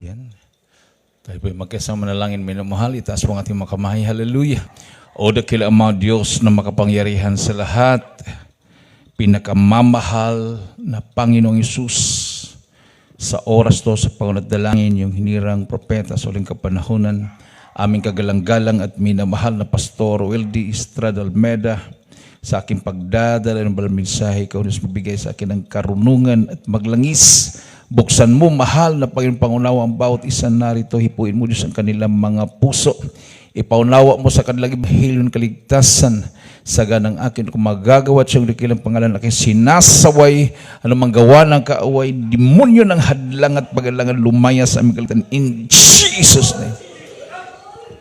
Yan. Tayo po'y magkasama manalangin, minamahal. Itaas po ang ating mga kamay. Hallelujah. O dakila Ama Diyos na makapangyarihan sa lahat, pinakamamahal na Panginoong Isus, sa oras to sa pangunadalangin yung hinirang propeta sa uling kapanahunan, aming kagalang-galang at minamahal na Pastor Wildy Estrada Almeda, sa aking pagdadala ng balang mensahe, ikaw na magbigay sa akin ng karunungan at maglangis. Buksan mo, mahal na Panginoon Pangunawa, ang bawat isa narito. Hipuin mo, Diyos, ang kanilang mga puso. Ipaunawa mo sa kanilang mahilyon kaligtasan. Saga ng akin, kung magagawa at siyang dakilang pangalan, aking sinasaway, anumang gawa ng kaaway, demonyo ng hadlang at pagalangan lumaya sa aming kaligtasan. In Jesus' name.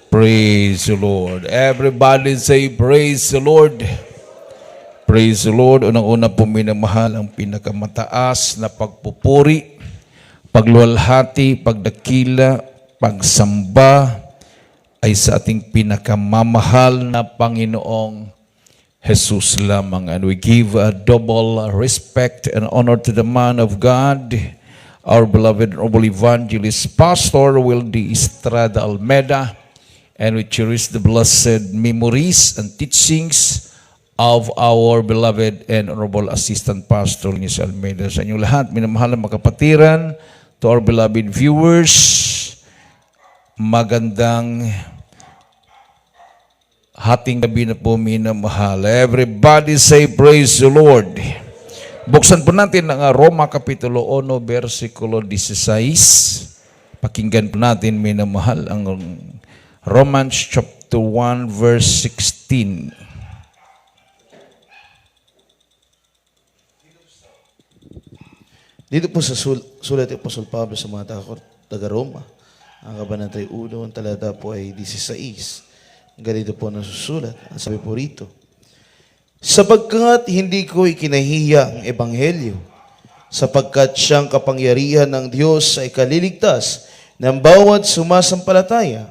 Praise the Lord. Everybody say, praise the Lord. Praise the Lord. Unang-una po, minamahal, ang pinakamataas na pagpupuri, pagluwalhati, pagdakila, pagsamba ay sa ating pinakamamahal na Panginoong Jesus lamang. And we give a double respect and honor to the man of God, our beloved noble evangelist, Pastor Wildy Estrada Almeda, and we cherish the blessed memories and teachings of our beloved and honorable Assistant Pastor Nis Almeda. Sa inyong lahat, minamahal na makapatiran, to our beloved viewers, magandang hating gabi na po, minamahal. Everybody say, praise the Lord. Buksan po natin ang Roma Kapitulo 1, versikulo 16. Pakinggan po natin, minamahal, ang Romans chapter 1, verse 16. Dito po sa sulat ni Apostol Pablo sa mga taga-Roma, ang kabanatay 1, ang talata po ay 16. Ganito po nasusulat. Ang sabi po rito, sapagkat hindi ko ikinahiya ang ebanghelyo, sapagkat siyang kapangyarihan ng Diyos ay kaliligtas ng bawat sumasampalataya,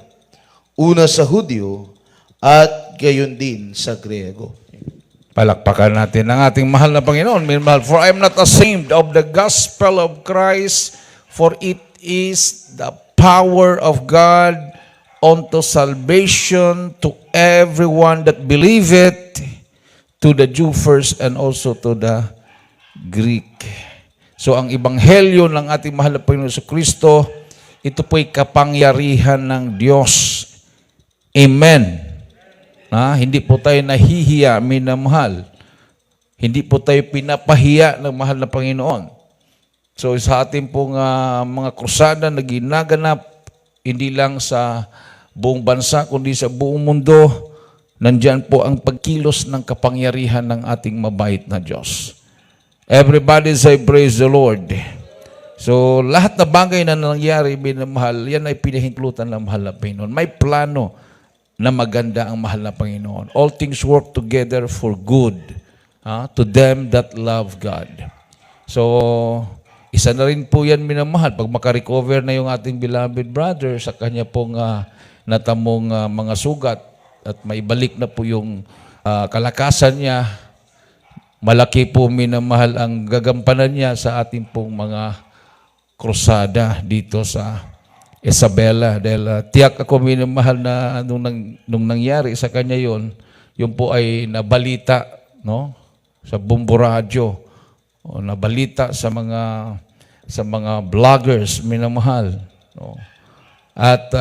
una sa Hudyo at gayon din sa Griego. Palakpakan natin ang ating mahal na Panginoon. Minamahal, for I am not ashamed of the gospel of Christ, for it is the power of God unto salvation to everyone that believeth, to the Jew first and also to the Greek. So ang ebanghelyo ng ating mahal na Panginoon sa Kristo, ito po'y kapangyarihan ng Diyos. Amen. Hindi po tayo nahihiya, minamahal. Hindi po tayo pinapahiya ng mahal na Panginoon. So sa ating pong mga krusada na ginaganap, hindi lang sa buong bansa, kundi sa buong mundo, nandyan po ang pagkilos ng kapangyarihan ng ating mabait na Diyos. Everybody say, praise the Lord. So lahat na bagay na nangyari, minamahal, yan ay pinahintulutan ng mahal na Panginoon. May plano na maganda ang mahal na Panginoon. All things work together for good to them that love God. So, isa na rin po yan, minamahal. Pag makarecover na yung ating beloved brother sa kanya pong natamong mga sugat at maibalik na po yung kalakasan niya, malaki po, minamahal, ang gagampanan niya sa ating pong mga krusada dito sa Isabela, dahil tiyak ako, minamahal, na nung nangyari sa kanya yun po ay nabalita, no, sa Bumbu Radio, o nabalita sa mga vloggers, minamahal, no. At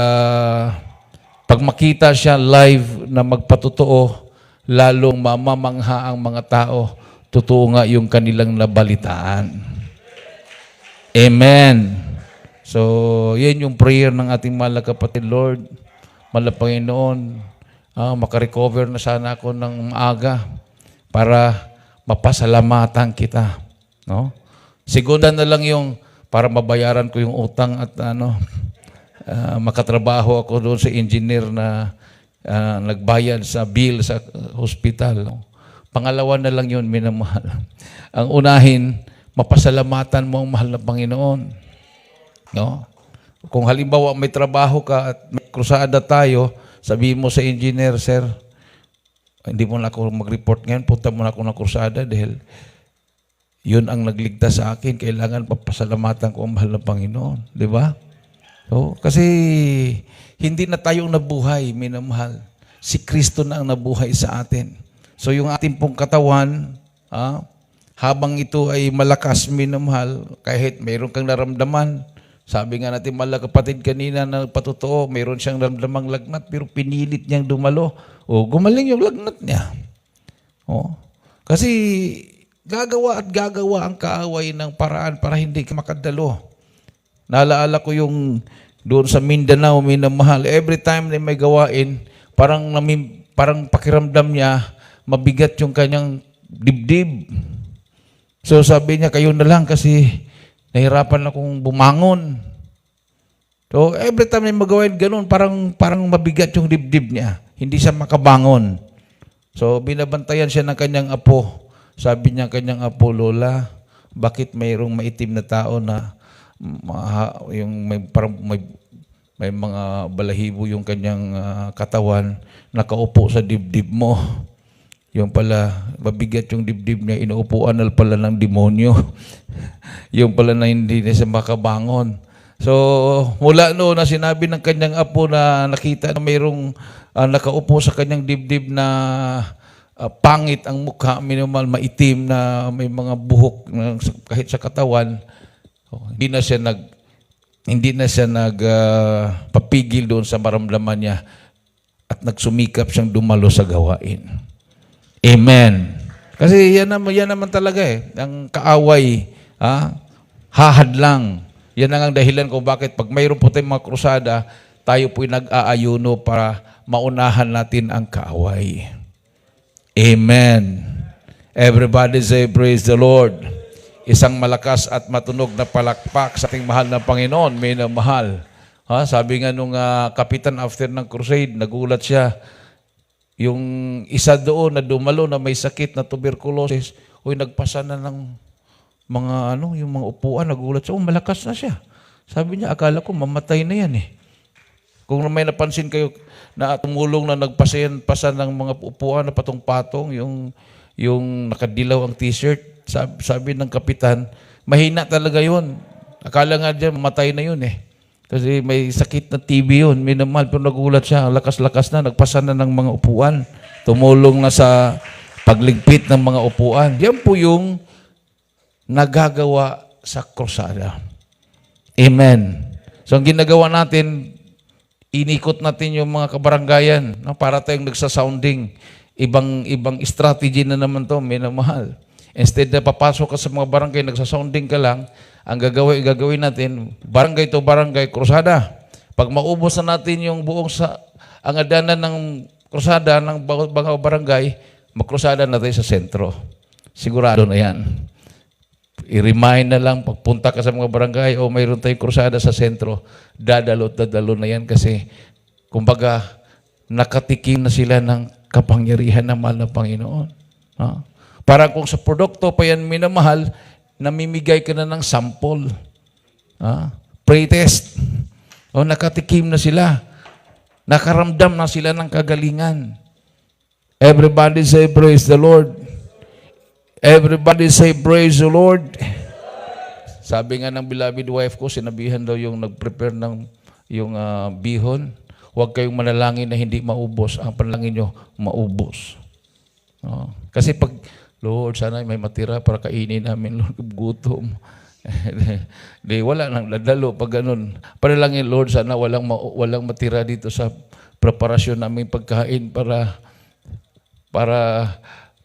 pag makita siya live na magpatotoo, lalong mamamangha ang mga tao, totoo nga yung kanilang nabalitaan. Amen. So, yan yung prayer ng ating mahal na kapatid. Lord, mahal na Panginoon, makarecover na sana ako ng maaga para mapasalamatan kita. No? Segunda na lang yung para mabayaran ko yung utang at makatrabaho ako doon sa engineer na nagbayad sa bill sa hospital. No? Pangalawa na lang yun, minamahal. Ang unahin, mapasalamatan mo ang mahal na Panginoon. No? Kung halimbawa may trabaho ka at may krusada tayo, sabihin mo sa engineer, sir, hindi mo na ako mag-report ngayon, punta mo na ako ng krusada dahil yun ang nagligtas sa akin, kailangan papasalamatan ko ang mahal na Panginoon. Di ba? Kasi hindi na tayong nabuhay, minamahal. Si Kristo na ang nabuhay sa atin. So yung ating pong katawan, habang ito ay malakas, minamahal, kahit mayroon kang naramdaman, sabi nga natin mga kapatid kanina na patotoo, mayroon siyang naramdamang lagnat, pero pinilit niyang dumalo. Gumaling yung lagnat niya. Kasi gagawa at gagawa ang kaaway ng paraan para hindi ka makadalo. Naalaala ko yung doon sa Mindanao, minamahal. Every time na may gawain, parang pakiramdam niya, mabigat yung kanyang dibdib. So sabi niya, kayo na lang kasi nahirapan akong bumangon. So every time na may magawain ganun, parang mabigat yung dibdib niya. Hindi siya makabangon. So binabantayan siya ng kanyang apo. Sabi niya kanyang apo, Lola, bakit mayroong maitim na tao na yung may mga balahibo yung kanyang katawan, nakaupo sa dibdib mo. Yung pala, mabigat yung dibdib niya, inuupuan na pala ng demonyo. Yung pala na hindi na siya makabangon. So, mula noon na sinabi ng kanyang apo na nakita na mayroong nakaupo sa kanyang dibdib na pangit ang mukha, minimal, maitim na may mga buhok kahit sa katawan, hindi na siya nagpapigil doon sa maramdaman niya at nagsumikap siyang dumalo sa gawain. Amen. Kasi yan naman talaga ang kaaway, hahad lang. Yan ang dahilan kung bakit pag mayroon po tayong mga krusada, tayo po'y nag-aayuno para maunahan natin ang kaaway. Amen. Everybody say, praise the Lord. Isang malakas at matunog na palakpak sa ating mahal na Panginoon, minamahal. Sabi nga nung kapitan after ng crusade, nagulat siya. Yung isa doon na dumalo na may sakit na tuberculosis, nagpasa na ng mga yung mga upuan, nagulat siya, malakas na siya. Sabi niya, akala ko mamatay na yan . Kung may napansin kayo na tumulong na nagpasa ng mga upuan na patong-patong, yung nakadilaw ang t-shirt, sabi ng kapitan, mahina talaga yun. Akala nga dyan, matay na yun . Kasi may sakit na TB yun. Minamahal, pero nagulat siya. Lakas-lakas na, nagpasa na ng mga upuan. Tumulong na sa pagligpit ng mga upuan. Yan po yung nagagawa sa krusada. Amen. So ang ginagawa natin, inikot natin yung mga kabaranggayan para tayong nagsasounding. Ibang strategy na naman to, minamahal. Instead na papasok ka sa mga barangay, nagsasounding ka lang, ang gagawin natin, barangay to barangay, krusada. Pag maubos na natin yung buong ang adanan ng krusada ng mga barangay, magkrusada natin sa sentro. Sigurado na yan. I-remind na lang, pagpunta ka sa mga barangay, mayroon tayong krusada sa sentro, dadalo na yan kasi, kumbaga, nakatikim na sila ng kapangyarihan ng mahal na Panginoon. Para kung sa produkto pa yan minamahal, namimigay ka na ng sample. Pre-test. Nakatikim na sila. Nakaramdam na sila ng kagalingan. Everybody say, praise the Lord. Everybody say, praise the Lord. Sabi nga ng beloved wife ko, sinabihan daw yung nag-prepare ng yung bihon, huwag kayong manalangin na hindi maubos. Ang panalangin nyo, maubos. Kasi pag, Lord, sana may matira para kainin namin, Lord, gutom. Wala nang dadalo pag ganun. Panalangin, Lord, sana walang matira dito sa preparasyon namin pagkain para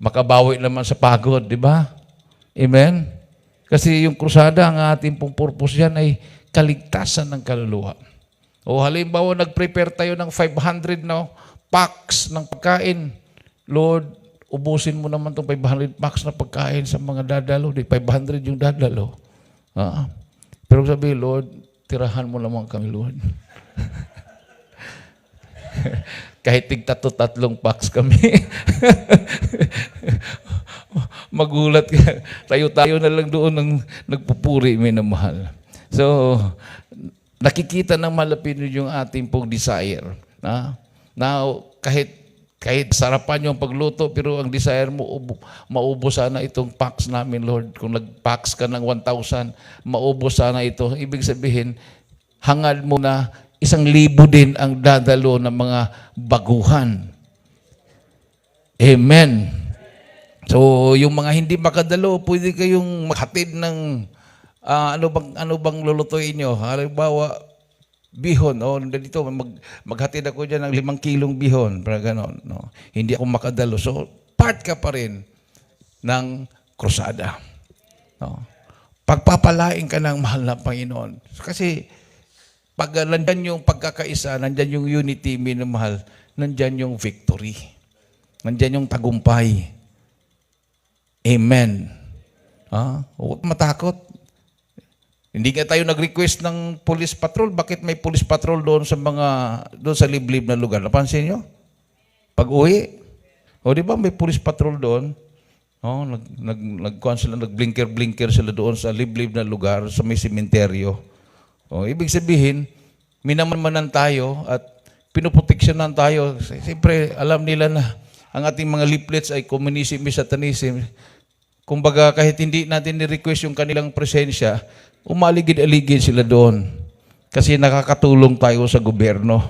makabawi naman sa pagod, di ba? Amen? Kasi yung krusada, ang ating pong purpose yan ay kaligtasan ng kaluluwa. Halimbawa, nag-prepare tayo ng 500 na packs ng pagkain. Lord, ubusin mo naman itong 500 packs na pagkain sa mga dadalo. Di 500 yung dadalo. Pero sabi, Lord, tirahan mo naman kami, Lord. Kahit tig-tatlong packs kami. Magulat ka. Tayo na lang doon ng nagpupuri, minamahal. So, nakikita ng malapit yung ating pong desire. Now, kahit sarapan yung pagluto, pero ang desire mo, maubos sana itong packs namin, Lord. Kung nag-packs ka ng 1,000, maubos sana ito. Ibig sabihin, hangad mo na 1,000 din ang dadalo ng mga baguhan. Amen. So, yung mga hindi makadalo, pwede kayong maghatid ng ano bang lulutuin nyo? Halimbawa, bihon. Dito, maghatid ako dyan ng 5 kilong bihon. Para ganon. No? Hindi ako makadalo. So, part ka pa rin ng krusada. No? Pagpapalain ka ng mahal na Panginoon. Kasi, pag nandyan yung pagkakaisa, nandyan yung unity, minamahal, nandyan yung victory. Nandyan yung tagumpay. Amen. Huwag matakot. Hindi nga tayo nag-request ng police patrol. Bakit may police patrol doon sa liblib na lugar? Napansin nyo? Pag-uwi. Di ba may police patrol doon? Nag-blinker-blinker sila doon sa liblib na lugar, sa may sementeryo. Ibig sabihin, minamamanan tayo at pinoproteksyonan tayo. Siyempre, alam nila na ang ating mga leaflets ay communism, satanism. Kumbaga, kahit hindi natin ni-request yung kanilang presensya, umaligid-aligid sila doon. Kasi nakakatulong tayo sa gobyerno.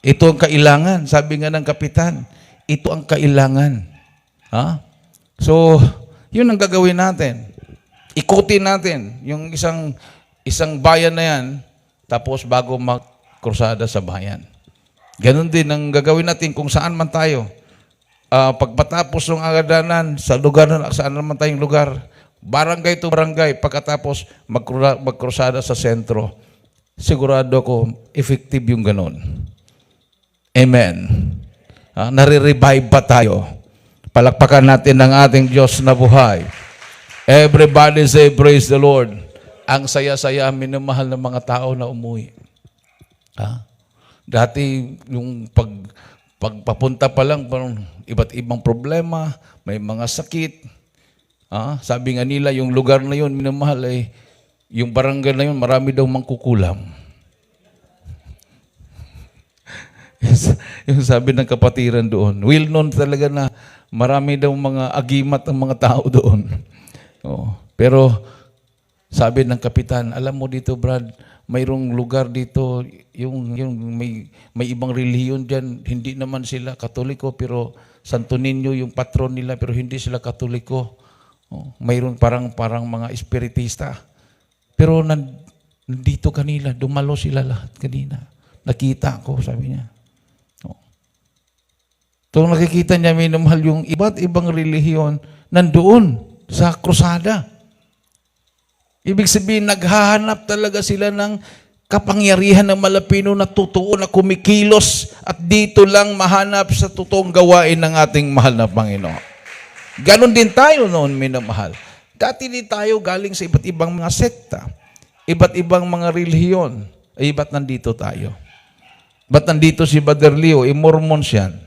Ito ang kailangan. Sabi nga ng kapitan, ito ang kailangan. So, yun ang gagawin natin. Ikutin natin yung isang bayan na yan, tapos bago magkrusada sa bayan. Ganon din ang gagawin natin kung saan man tayo. Pagpatapos ng agadanan, sa lugar na saan naman tayong lugar, barangay to barangay, pagkatapos magkrusada sa sentro, sigurado ko, effective yung ganon. Amen. Nare-revive pa tayo. Palakpakan natin ng ating Diyos na buhay. Everybody say, praise the Lord. Ang saya-saya, minamahal ng mga tao na umuwi. Dati, yung pagpapunta pa lang, parang iba't ibang problema, may mga sakit. Sabi nga nila, yung lugar na yun, minamahal, yung barangay na yun, marami daw mangkukulam. Yung sabi ng kapatiran doon, well known talaga na marami daw mga agimat ang mga tao doon. Pero sabi ng kapitan, alam mo dito Brad, mayroong lugar dito, yung may ibang relihiyon dyan, hindi naman sila Katoliko, pero Santo Niño yung patron nila, pero hindi sila Katoliko. Mayroong parang mga espiritista. Pero nandito kanila, dumalo sila lahat kanina. Nakita ko, sabi niya. So nakikita niya, minamahal yung iba't ibang relihiyon nandoon sa krusada. Ibig sabihin, naghahanap talaga sila ng kapangyarihan ng malapino na totoo na kumikilos at dito lang mahanap sa totoong gawain ng ating mahal na Panginoon. Ganon din tayo noon, minamahal. Dati din tayo galing sa iba't ibang mga sekta, iba't ibang mga relihiyon. Ba't nandito tayo? Ba't nandito si Brother Leo? Mormons yan.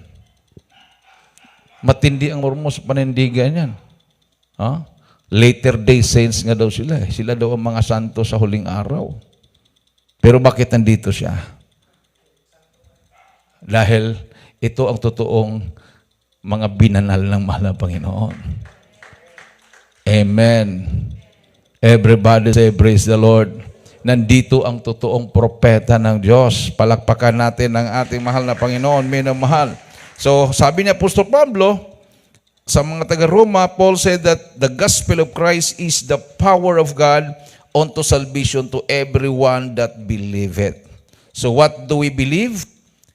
Matindi ang Mormons sa panindigan yan. Later day saints nga daw sila. Sila daw ang mga santo sa huling araw. Pero bakit nandito siya? Dahil ito ang totoong mga binanal ng mahal na Panginoon. Amen. Everybody say, praise the Lord. Nandito ang totoong propeta ng Diyos. Palakpakan natin ang ating mahal na Panginoon, minamahal. So, sabi niya Apostol Pablo, sa mga taga-Roma, Paul said that the gospel of Christ is the power of God unto salvation to everyone that believeth. So, what do we believe?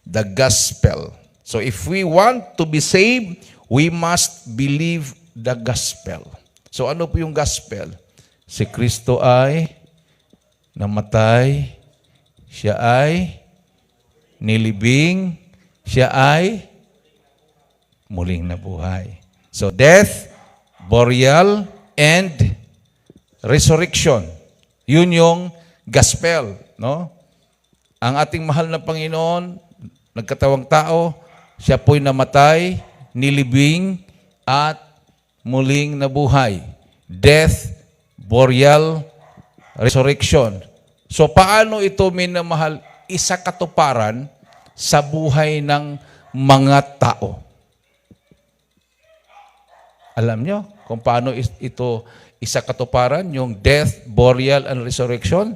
The gospel. So, if we want to be saved, we must believe the gospel. So, ano po yung gospel? Si Kristo ay namatay, siya ay nilibing, siya ay muling nabuhay. So, death, burial, and resurrection. Yun yung gospel, no? Ang ating mahal na Panginoon, nagkatawang tao, siya po'y namatay, nilibing, at muling nabuhay. Death, burial, resurrection. So, paano ito, minamahal, isa katuparan sa buhay ng mga tao? Alam nyo kung paano ito isa katuparan, yung death, burial, and resurrection?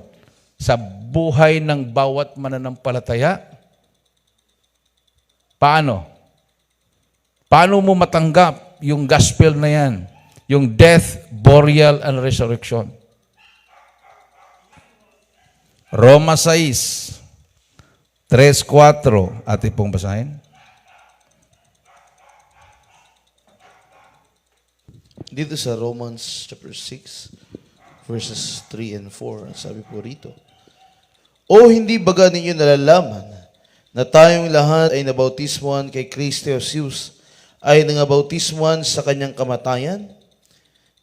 sa buhay ng bawat mananampalataya? Paano? Paano mo matanggap yung gospel na yan? Yung death, burial, and resurrection. Roma 6, 3-4. Atin pong basahin. Dito sa Romans chapter 6, verses 3 and 4, sabi po rito, O hindi baga ninyo nalalaman na tayong lahat ay nabautismuhan kay Kristo Jesus, ay nangabautismuhan sa kanyang kamatayan?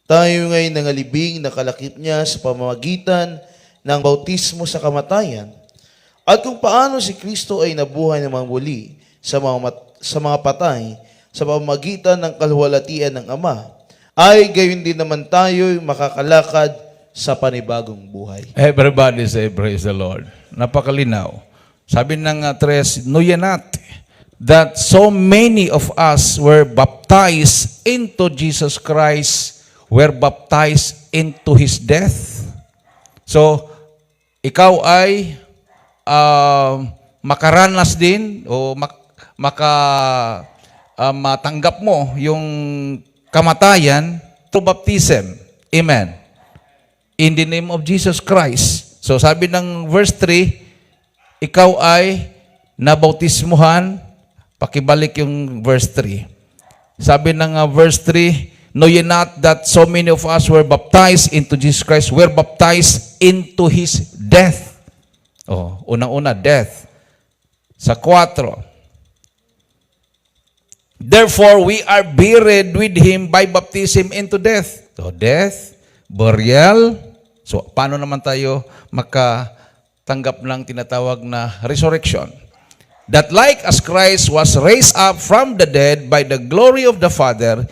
Tayo nga'y nangalibing na kalakip niya sa pamamagitan ng bautismo sa kamatayan. At kung paano si Kristo ay nabuhay ng mga muli sa mga patay sa pamamagitan ng kaluwalhatian ng Ama, ay gayon din naman tayo makakalakad sa panibagong buhay. Everybody say, praise the Lord. Napakalinaw. Sabi ng Tres, know ye not that so many of us were baptized into Jesus Christ, were baptized into His death? So, ikaw ay makaranas din o matanggap mo yung kamatayan through baptism. Amen. In the name of Jesus Christ. So, sabi ng verse 3, ikaw ay nabautismuhan. Pakibalik yung verse 3. Sabi ng verse 3, know ye not that so many of us were baptized into Jesus Christ, were baptized into His death. Oh, unang-una, death. Sa 4, therefore we are buried with Him by baptism into death. So, death, burial. So, paano naman tayo makatanggap ng tinatawag na resurrection? That like as Christ was raised up from the dead by the glory of the Father,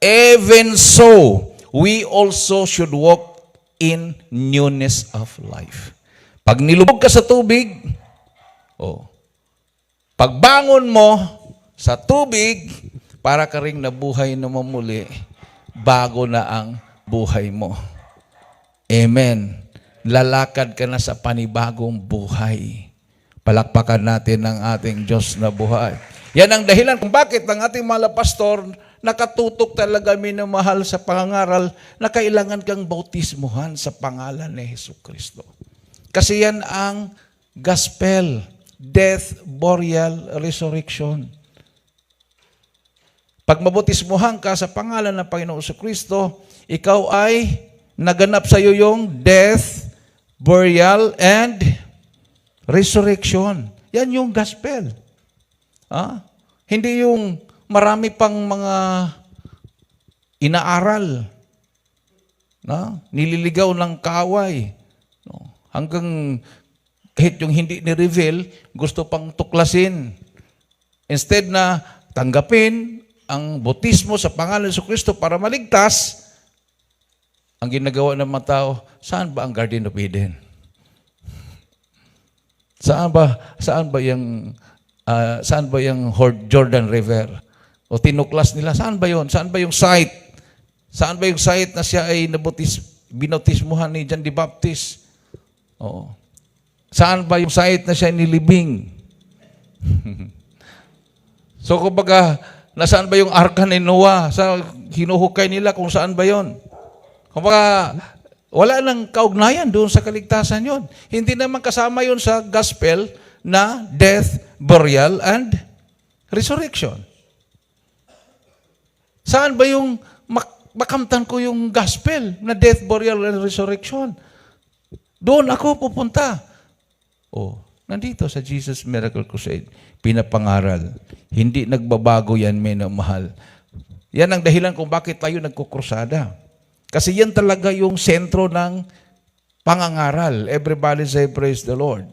even so, we also should walk in newness of life. Pag nilubog ka sa tubig, pagbangon mo sa tubig, para ka ring nabuhay na mamuli, bago na ang buhay mo. Amen. Lalakad ka na sa panibagong buhay. Palakpakan natin ang ating Diyos na buhay. Yan ang dahilan kung bakit ang ating mga pastor nakatutok talaga minamahal sa pangangaral na kailangan kang bautismuhan sa pangalan ni Jesucristo. Kasi yan ang gospel, death, burial, resurrection. Pag mabautismuhan ka sa pangalan ng Panginoong Jesucristo, ikaw ay naganap sa iyo yung death, burial, and resurrection. Yan yung gospel. Hindi yung marami pang mga inaaral. Nililigaw ng kaaway. Hanggang kahit yung hindi ni-reveal, gusto pang tuklasin. Instead na tanggapin ang bautismo sa pangalan ng Jesucristo para maligtas, ang ginagawa ng mga tao, saan ba ang Garden of Eden? Saan ba yung Jordan River? O tinuklas nila, saan ba yun? Saan ba yung site? Saan ba yung site na siya ay binautismuhan ni John the Baptist? Saan ba yung site na siya nilibing? So, kumbaga, nasaan ba yung arka ni Noah? Sa hinuhukay nila kung saan ba yon? Kumbaga, wala nang kaugnayan doon sa kaligtasan yon. Hindi naman kasama yon sa gospel na death, burial, and resurrection. Saan ba yung makamtan ko yung gospel na death, burial, and resurrection? Doon ako pupunta. Nandito sa Jesus Miracle Crusade, pinapangaral. Hindi nagbabago yan, minamahal. Yan ang dahilan kung bakit tayo nagkukrusada. Kasi yan talaga yung sentro ng pangangaral. Everybody say, praise the Lord.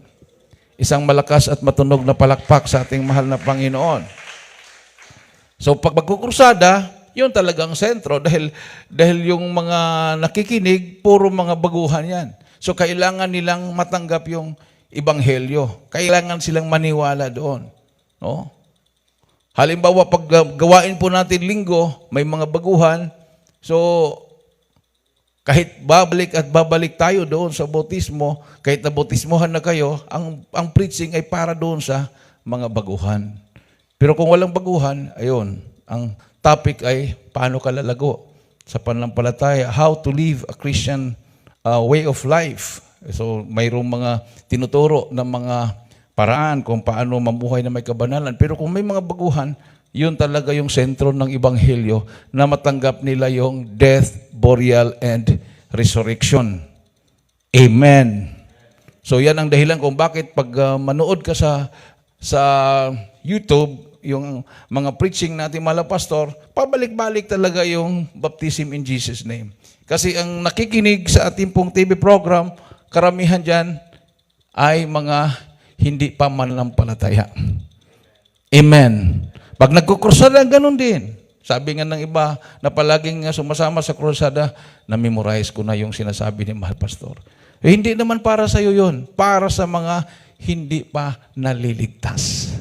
Isang malakas at matunog na palakpak sa ating mahal na Panginoon. So pag magkukrusada, yun talagang sentro dahil yung mga nakikinig, puro mga baguhan yan. So kailangan nilang matanggap yung ebanghelyo. Kailangan silang maniwala doon. No? Halimbawa, pag gawain po natin linggo, may mga baguhan, so Kahit babalik at babalik tayo doon sa bautismo, kahit nabautismohan na kayo, ang preaching ay para doon sa mga baguhan. Pero kung walang baguhan, ayun, ang topic ay paano ka lalago sa pananampalataya, how to live a Christian way of life. So mayroong mga tinuturo ng mga paraan kung paano mamuhay na may kabanalan. Pero kung may mga baguhan, yun talaga yung sentro ng Ebanghelyo na matanggap nila yung death, burial, and resurrection. Amen. So yan ang dahilan kung bakit pag manood ka sa YouTube, yung mga preaching natin mga pastor, pabalik-balik talaga yung baptism in Jesus' name. Kasi ang nakikinig sa ating pong TV program, karamihan dyan ay mga hindi pa mananampalataya. Amen. Pag nagkukrusada, ganun din. Sabi nga ng iba na palaging sumasama sa krusada, na-memorize ko na yung sinasabi ni Mahal Pastor. Hindi naman para sa iyo yun. Para sa mga hindi pa naliligtas.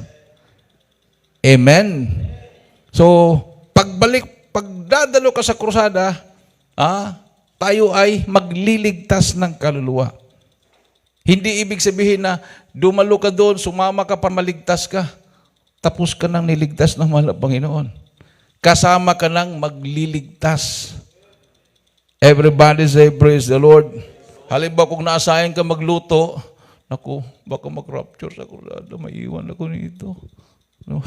Amen. So, pagdadalo ka sa krusada, tayo ay magliligtas ng kaluluwa. Hindi ibig sabihin na dumalo ka doon, sumama ka para maligtas ka. Tapos ka nang niligtas ng mahal na Panginoon. Kasama ka nang magliligtas. Everybody say, praise the Lord. Halimbawa kung naasayan ka magluto, naku, baka mag-rapture sa krusada, maiiwan ako nito. No?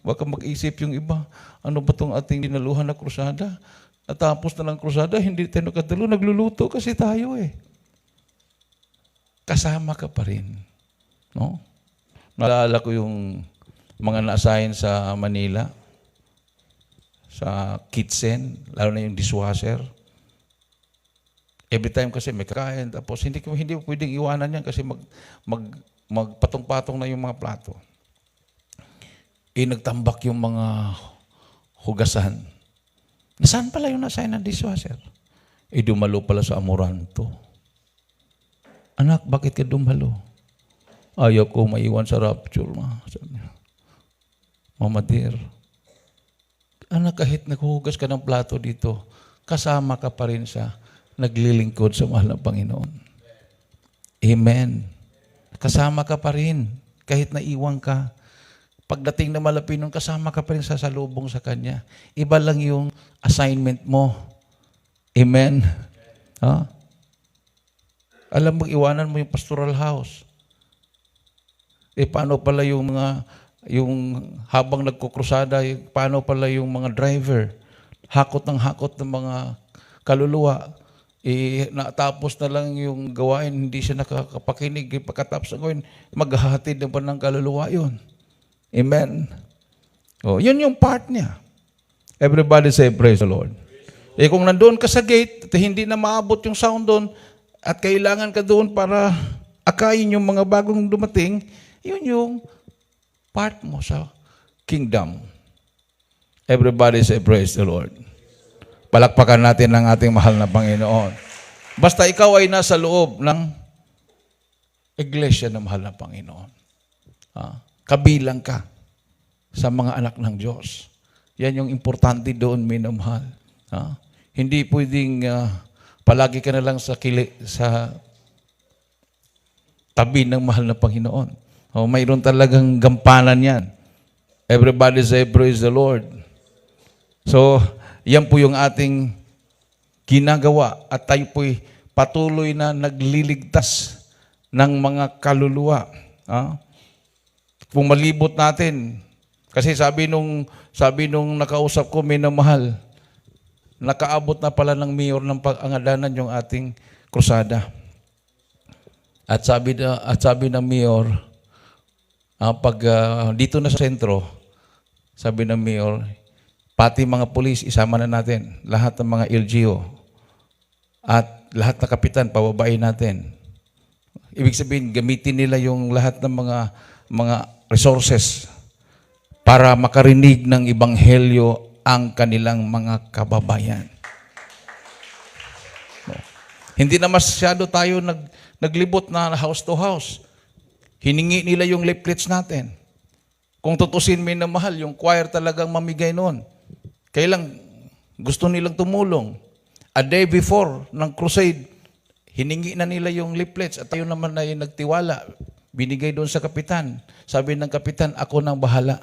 Baka mag-isip yung iba, ano ba itong ating dinaluhan na krusada? At tapos na ng krusada, hindi tayo nakatalo, nagluluto kasi tayo eh. Kasama ka pa rin. No? Naalala ko yung mga na-assign sa Manila, sa kitchen, lalo na yung dishwasher. Every time kasi may kakain, tapos hindi pwedeng iwanan yan kasi magpatong-patong na yung mga plato. Nagtambak yung mga hugasan. Nasaan pala yung na-assign ng dishwasher? Dumalo pala sa Amoranto. Anak, bakit ka dumalo? Ayaw ko maiwan sa rapture, ma. Mama dear, anak, kahit naghuhugas ka ng plato dito, kasama ka pa rin sa naglilingkod sa mahal ng Panginoon. Amen. Kasama ka pa rin, kahit naiwan ka. Pagdating na malapit nun, kasama ka pa rin sa salubong sa Kanya. Iba lang yung assignment mo. Amen. Alam mo, iwanan mo yung pastoral house. Paano pala yung habang nagkukrusada, paano pala yung mga driver, hakot ng mga kaluluwa, natapos na lang yung gawain, hindi siya nakakapakinig, pagkatapos ng gawin, maghahatid na pa ng kaluluwa yun. Amen? Yun yung part niya. Everybody say, praise the Lord. Kung nandoon ka sa gate, at hindi na maabot yung sound doon, at kailangan ka doon para akayin yung mga bagong dumating, yun yung part mo sa kingdom. Everybody say, praise the Lord. Palakpakan natin ang ating mahal na Panginoon. Basta ikaw ay nasa loob ng iglesia ng mahal na Panginoon. Kabilang ka sa mga anak ng Diyos. Yan yung importante doon, minamahal. Hindi pwedeng palagi ka na lang sa tabi ng mahal na Panginoon. Mayroon talagang gampanan yan. Everybody say, praise the Lord. So, yan po yung ating ginagawa at tayo po'y patuloy na nagliligtas ng mga kaluluwa. Kung malibot natin, kasi sabi nung nakausap ko, minamahal, nakaabot na pala ng mayor ng pag-angadanan yung ating krusada. At sabi ng mayor, pag dito na sa sentro, sabi ng mayor, pati mga pulis, isama na natin. Lahat ng mga LGO. At lahat na kapitan, pababain natin. Ibig sabihin, gamitin nila yung lahat ng mga resources para makarinig ng Ebanghelyo ang kanilang mga kababayan. Hindi na masyado tayo naglibot na house to house. Hiningi nila yung leaflets natin. Kung tutusin na mahal, yung choir talagang mamigay noon. Kailang gusto nilang tumulong. A day before ng crusade, hiningi na nila yung leaflets at yun naman ay nagtiwala. Binigay doon sa kapitan. Sabi ng kapitan, ako nang bahala.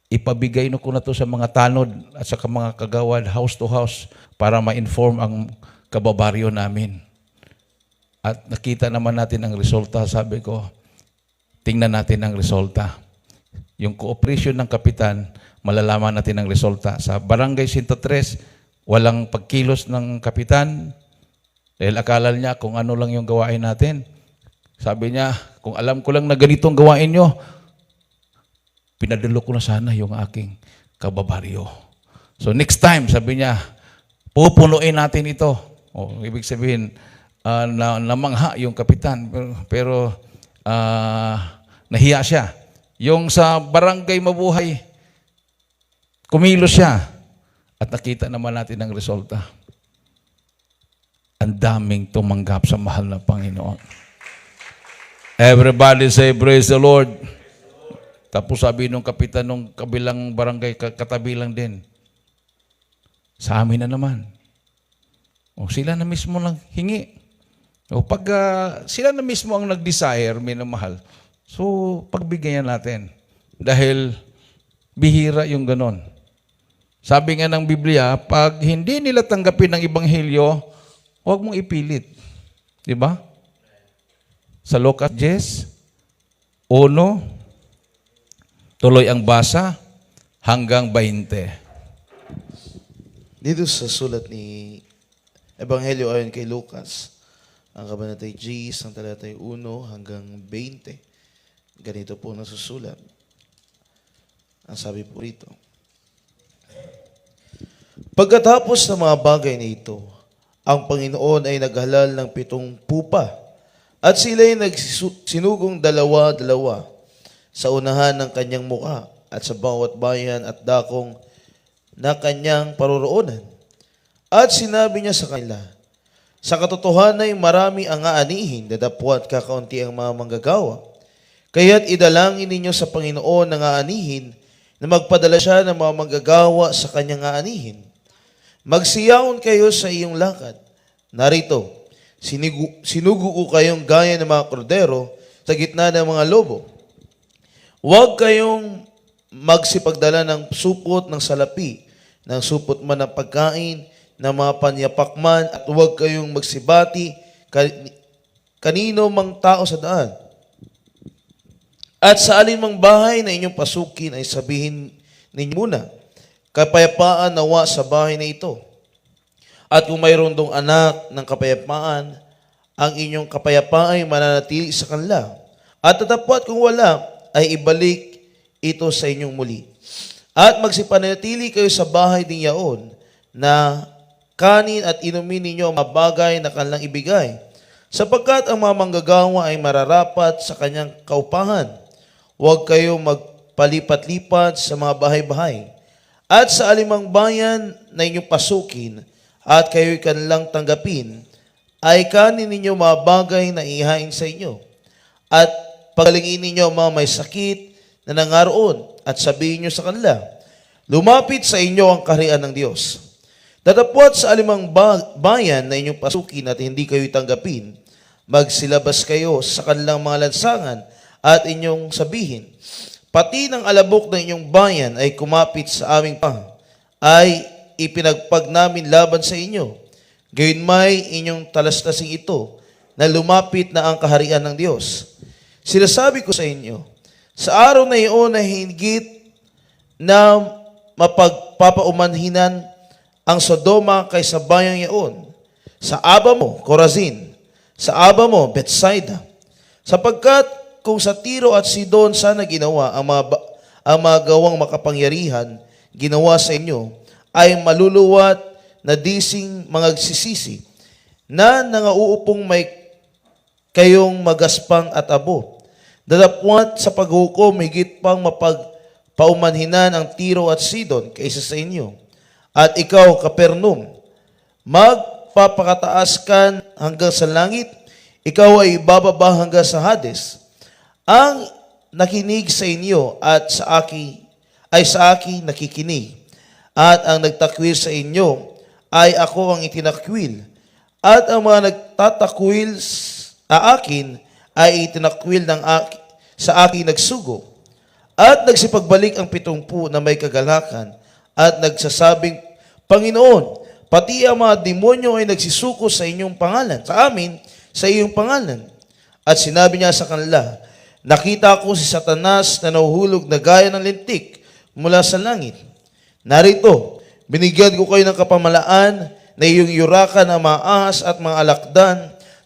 Ipabigay ko na to sa mga tanod at sa mga kagawad house to house para ma-inform ang kababaryo namin. At nakita naman natin ang resulta. Sabi ko, tingnan natin ang resulta. Yung cooperation ng kapitan, malalaman natin ang resulta. Sa Barangay 103, walang pagkilos ng kapitan dahil akala niya kung ano lang yung gawain natin. Sabi niya, kung alam ko lang na ganitong gawain nyo, pinadalo ko na sana yung aking kababaryo. So next time, sabi niya, pupunuin natin ito. O, ibig sabihin, namangha yung kapitan, pero nahiya siya. Yung sa Barangay Mabuhay, kumilos siya. At nakita naman natin ang resulta. Ang daming tumanggap sa mahal na Panginoon. Everybody say, praise the Lord. Tapos sabi nung kapitan nung kabilang barangay, katabi lang din. Sa amin na naman. O sila na mismo lang hingi. O pag sila na mismo ang nag-desire, minamahal, so pagbigyan natin. Dahil bihira yung ganon. Sabi nga ng Biblia, pag hindi nila tanggapin ang Ebanghelyo, huwag mong ipilit. Di ba? Sa Lucas 10, 1, tuloy ang basa hanggang 20. Dito sa sulat ni Ebanghelyo ayon kay Lucas, ang kabanatay 10, ang talatay 1 hanggang 20. Ganito po nasusulat. Ang sabi po rito, pagkatapos ng mga bagay na ito, ang Panginoon ay naghalal ng 7 pupa at sila'y sinugong dalawa-dalawa sa unahan ng kanyang mukha at sa bawat bayan at dakong na kanyang paroroonan. At sinabi niya sa kanila, sa katotohanan ay marami ang aanihin, dadapwat kakaunti ang mga manggagawa. Kaya't idalangin ninyo sa Panginoon ng aanihin na magpadala siya ng mga manggagawa sa kanyang aanihin. Magsiyaon kayo sa iyong lakad. Narito, sinugo ko kayong gaya ng mga kordero sa gitna ng mga lobo. Huwag kayong magsipagdala ng supot ng salapi, ng supot man ng pagkain, ng mga panyapakman, at huwag kayong magsibati kanino mang tao sa daan. At sa alinmang bahay na inyong pasukin ay sabihin ninyo muna, kapayapaan nawa sa bahay na ito. At kung mayroon dong anak ng kapayapaan, ang inyong kapayapaan ay mananatili sa kanila. At tatapat kung wala, ay ibalik ito sa inyong muli. At magsipanatili kayo sa bahay din yaon, na kanin at inumin ninyo ang mga bagay na kanilang ibigay, sapagkat ang mga manggagawa ay mararapat sa kanyang kaupahan. Huwag kayong magpalipat-lipat sa mga bahay-bahay. At sa alimang bayan na inyong pasukin, at kayo'y kanilang tanggapin, ay kanin ninyo mga bagay na ihain sa inyo. At pagalingin ninyo ang mga may sakit na nangaroon, at sabihin nyo sa kanila, lumapit sa inyo ang kaharian ng Diyos. Datapwat sa alimang bayan na inyong pasukin at hindi kayo tanggapin, magsilabas kayo sa kanilang mga lansangan at inyong sabihin, pati ng alabok ng inyong bayan ay kumapit sa aming ay ipinagpag namin laban sa inyo. Gayon may inyong talastasing ito na lumapit na ang kaharian ng Diyos. Sinasabi ko sa inyo, sa araw na iyon ay higit na mapagpapaumanhinan ang Sodoma kaysa bayang iyon. Sa aba mo, Corazin, sa aba mo, Bethsaida. Sapagkat kung sa Tiro at Sidon sana ginawa ang mga gawang makapangyarihan, ginawa sa inyo, ay maluluwat na dising mga sisisi, na nangauupong may kayong magaspang at abo. Dadapwat sa paghukom, higit pang mapagpaumanhinan ang Tiro at Sidon kaysa sa inyo. At ikaw, Capernaum, magpapakataas ka hanggang sa langit, ikaw ay bababa hanggang sa Hades. Ang nakinig sa inyo at sa akin nakikinig, at ang nagtakwil sa inyo ay ako ang itinakwil, at ang mga nagtatakwil sa akin ay itinakwil sa aking nagsugo. At nagsipagbalik ang 70 na may kagalakan at nagsasabing, Panginoon, pati ang mga demonyo ay nagsisuko sa inyong pangalan, sa amin, sa iyong pangalan. At sinabi niya sa kanila, nakita ko si Satanas na nahuhulog na gaya ng lintik mula sa langit. Narito, binigyan ko kayo ng kapamalaan na iyong yurakan ang mga ahas at mga alakdan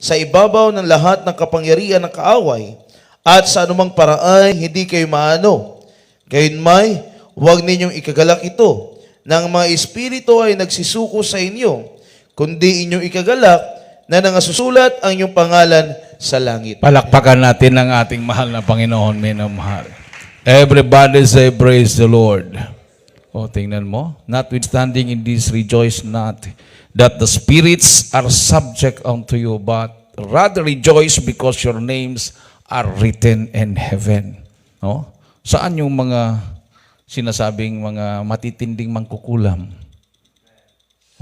sa ibabaw ng lahat ng kapangyarihan ng kaaway, at sa anumang paraan hindi kayo maano. Gayunmay, huwag ninyong ikagalak ito, na ang mga espiritu ay nagsisuko sa inyo, kundi inyong ikagalak na nangasusulat ang inyong pangalan sa langit. Palakpakan natin ang ating mahal na Panginoon, minamahal. Everybody say, praise the Lord. O, tingnan mo. Notwithstanding in this, rejoice not that the spirits are subject unto you, but rather rejoice because your names are written in heaven. No? Saan yung mga sinasabing mga matitinding mangkukulam?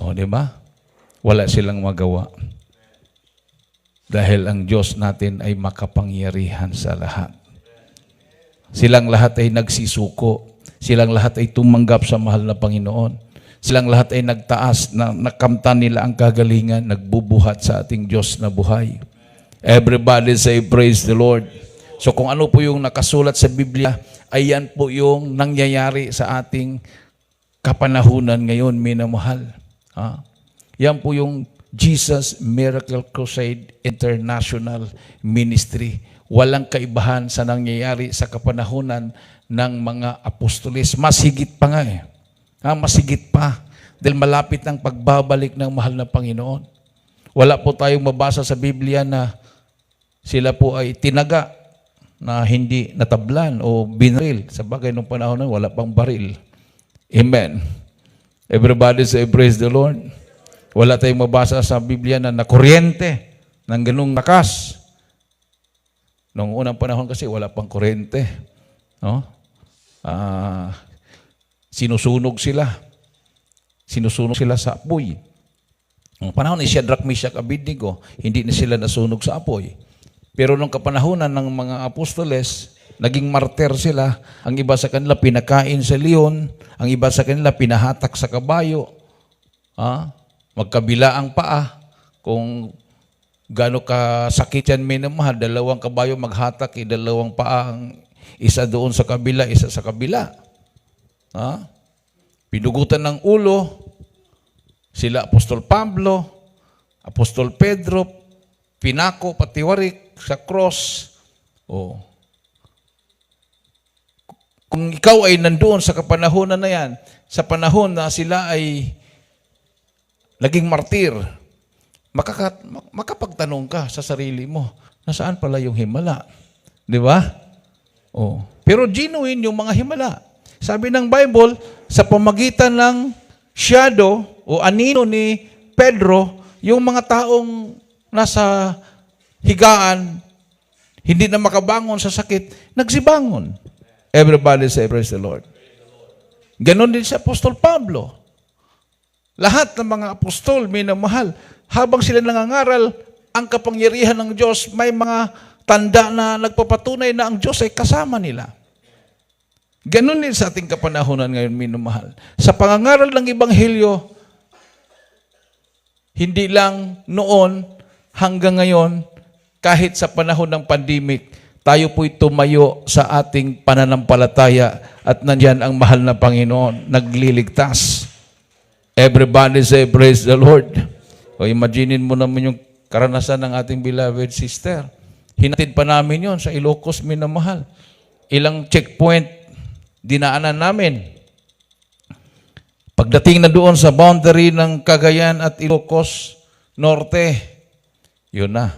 O, di ba? Wala silang magawa. Dahil ang Diyos natin ay makapangyarihan sa lahat. Silang lahat ay nagsisuko. Silang lahat ay tumanggap sa mahal na Panginoon. Silang lahat ay nagtaas, na nakamtan nila ang kagalingan, nagbubuhat sa ating Diyos na buhay. Everybody say, praise the Lord. So kung ano po yung nakasulat sa Biblia, ay yan po yung nangyayari sa ating kapanahunan ngayon, minamahal. Ha? Yan po yung Jesus Miracle Crusade International Ministry. Walang kaibahan sa nangyayari sa kapanahunan ng mga apostolis. Mas higit pa nga eh. Mas higit pa. Dahil malapit ang pagbabalik ng mahal na Panginoon. Wala po tayong mabasa sa Biblia na sila po ay tinaga na hindi natablan o binaril. Sa bagay nung panahon na wala pang baril. Amen. Everybody say, praise the Lord. Wala tayong mabasa sa Biblia na nakuryente ng ganung lakas. Noong unang panahon kasi wala pang kuryente. No? Sinusunog sila. Sinusunog sila sa apoy. Noong panahon ni Shadrach, Meshach, Abednego, hindi na sila nasunog sa apoy. Pero nung kapanahunan ng mga apostoles, naging martir sila. Ang iba sa kanila pinakain sa leon, ang iba sa kanila pinahatak sa kabayo. Magkabila ang paa. Kung gaano ka sakit yan, minamahal, 2 kabayo maghatak, 2 paa, isa doon sa kabila, isa sa kabila. Pinugutan ng ulo, sila Apostol Pablo, Apostol Pedro, pinako, patiwarik sa cross. Kung ikaw ay nandoon sa kapanahonan na yan, sa panahon na sila ay naging martir, makapagtanong ka sa sarili mo, nasaan pala yung himala? Di ba? Pero genuine yung mga himala. Sabi ng Bible, sa pamagitan ng shadow o anino ni Pedro, yung mga taong nasa higaan, hindi na makabangon sa sakit, nagsibangon. Everybody say, praise the Lord. Ganon din si Apostol Pablo. Lahat ng mga apostol, minamahal, habang sila nangangaral ang kapangyarihan ng Diyos, may mga tanda na nagpapatunay na ang Diyos ay kasama nila. Ganon din sa ating kapanahunan ngayon, minamahal. Sa pangangaral ng Ebanghelyo, hindi lang noon hanggang ngayon, kahit sa panahon ng pandemic, tayo po'y tumayo sa ating pananampalataya at nandiyan ang mahal na Panginoon, nagliligtas. Everybody say, praise the Lord. O imaginin mo naman yung karanasan ng ating beloved sister. Hinatid pa namin yon sa Ilocos, minamahal. Ilang checkpoint dinaanan namin. Pagdating na doon sa boundary ng Cagayan at Ilocos Norte, yun na.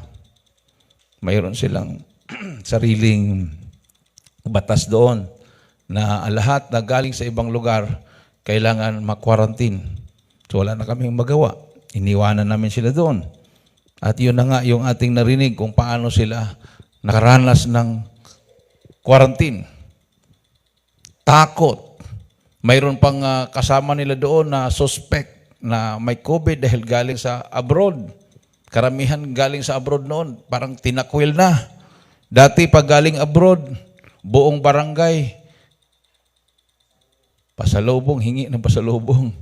Mayroon silang sariling batas doon na lahat na galing sa ibang lugar kailangan ma-quarantine. So wala na kaming magawa. Iniwanan namin sila doon. At yun na nga yung ating narinig kung paano sila nakaranas ng quarantine. Takot. Mayroon pang kasama nila doon na suspect na may COVID dahil galing sa abroad. Karamihan galing sa abroad noon, parang tinakwil na. Dati pag galing abroad, buong barangay, pasalubong, hingi ng pasalubong.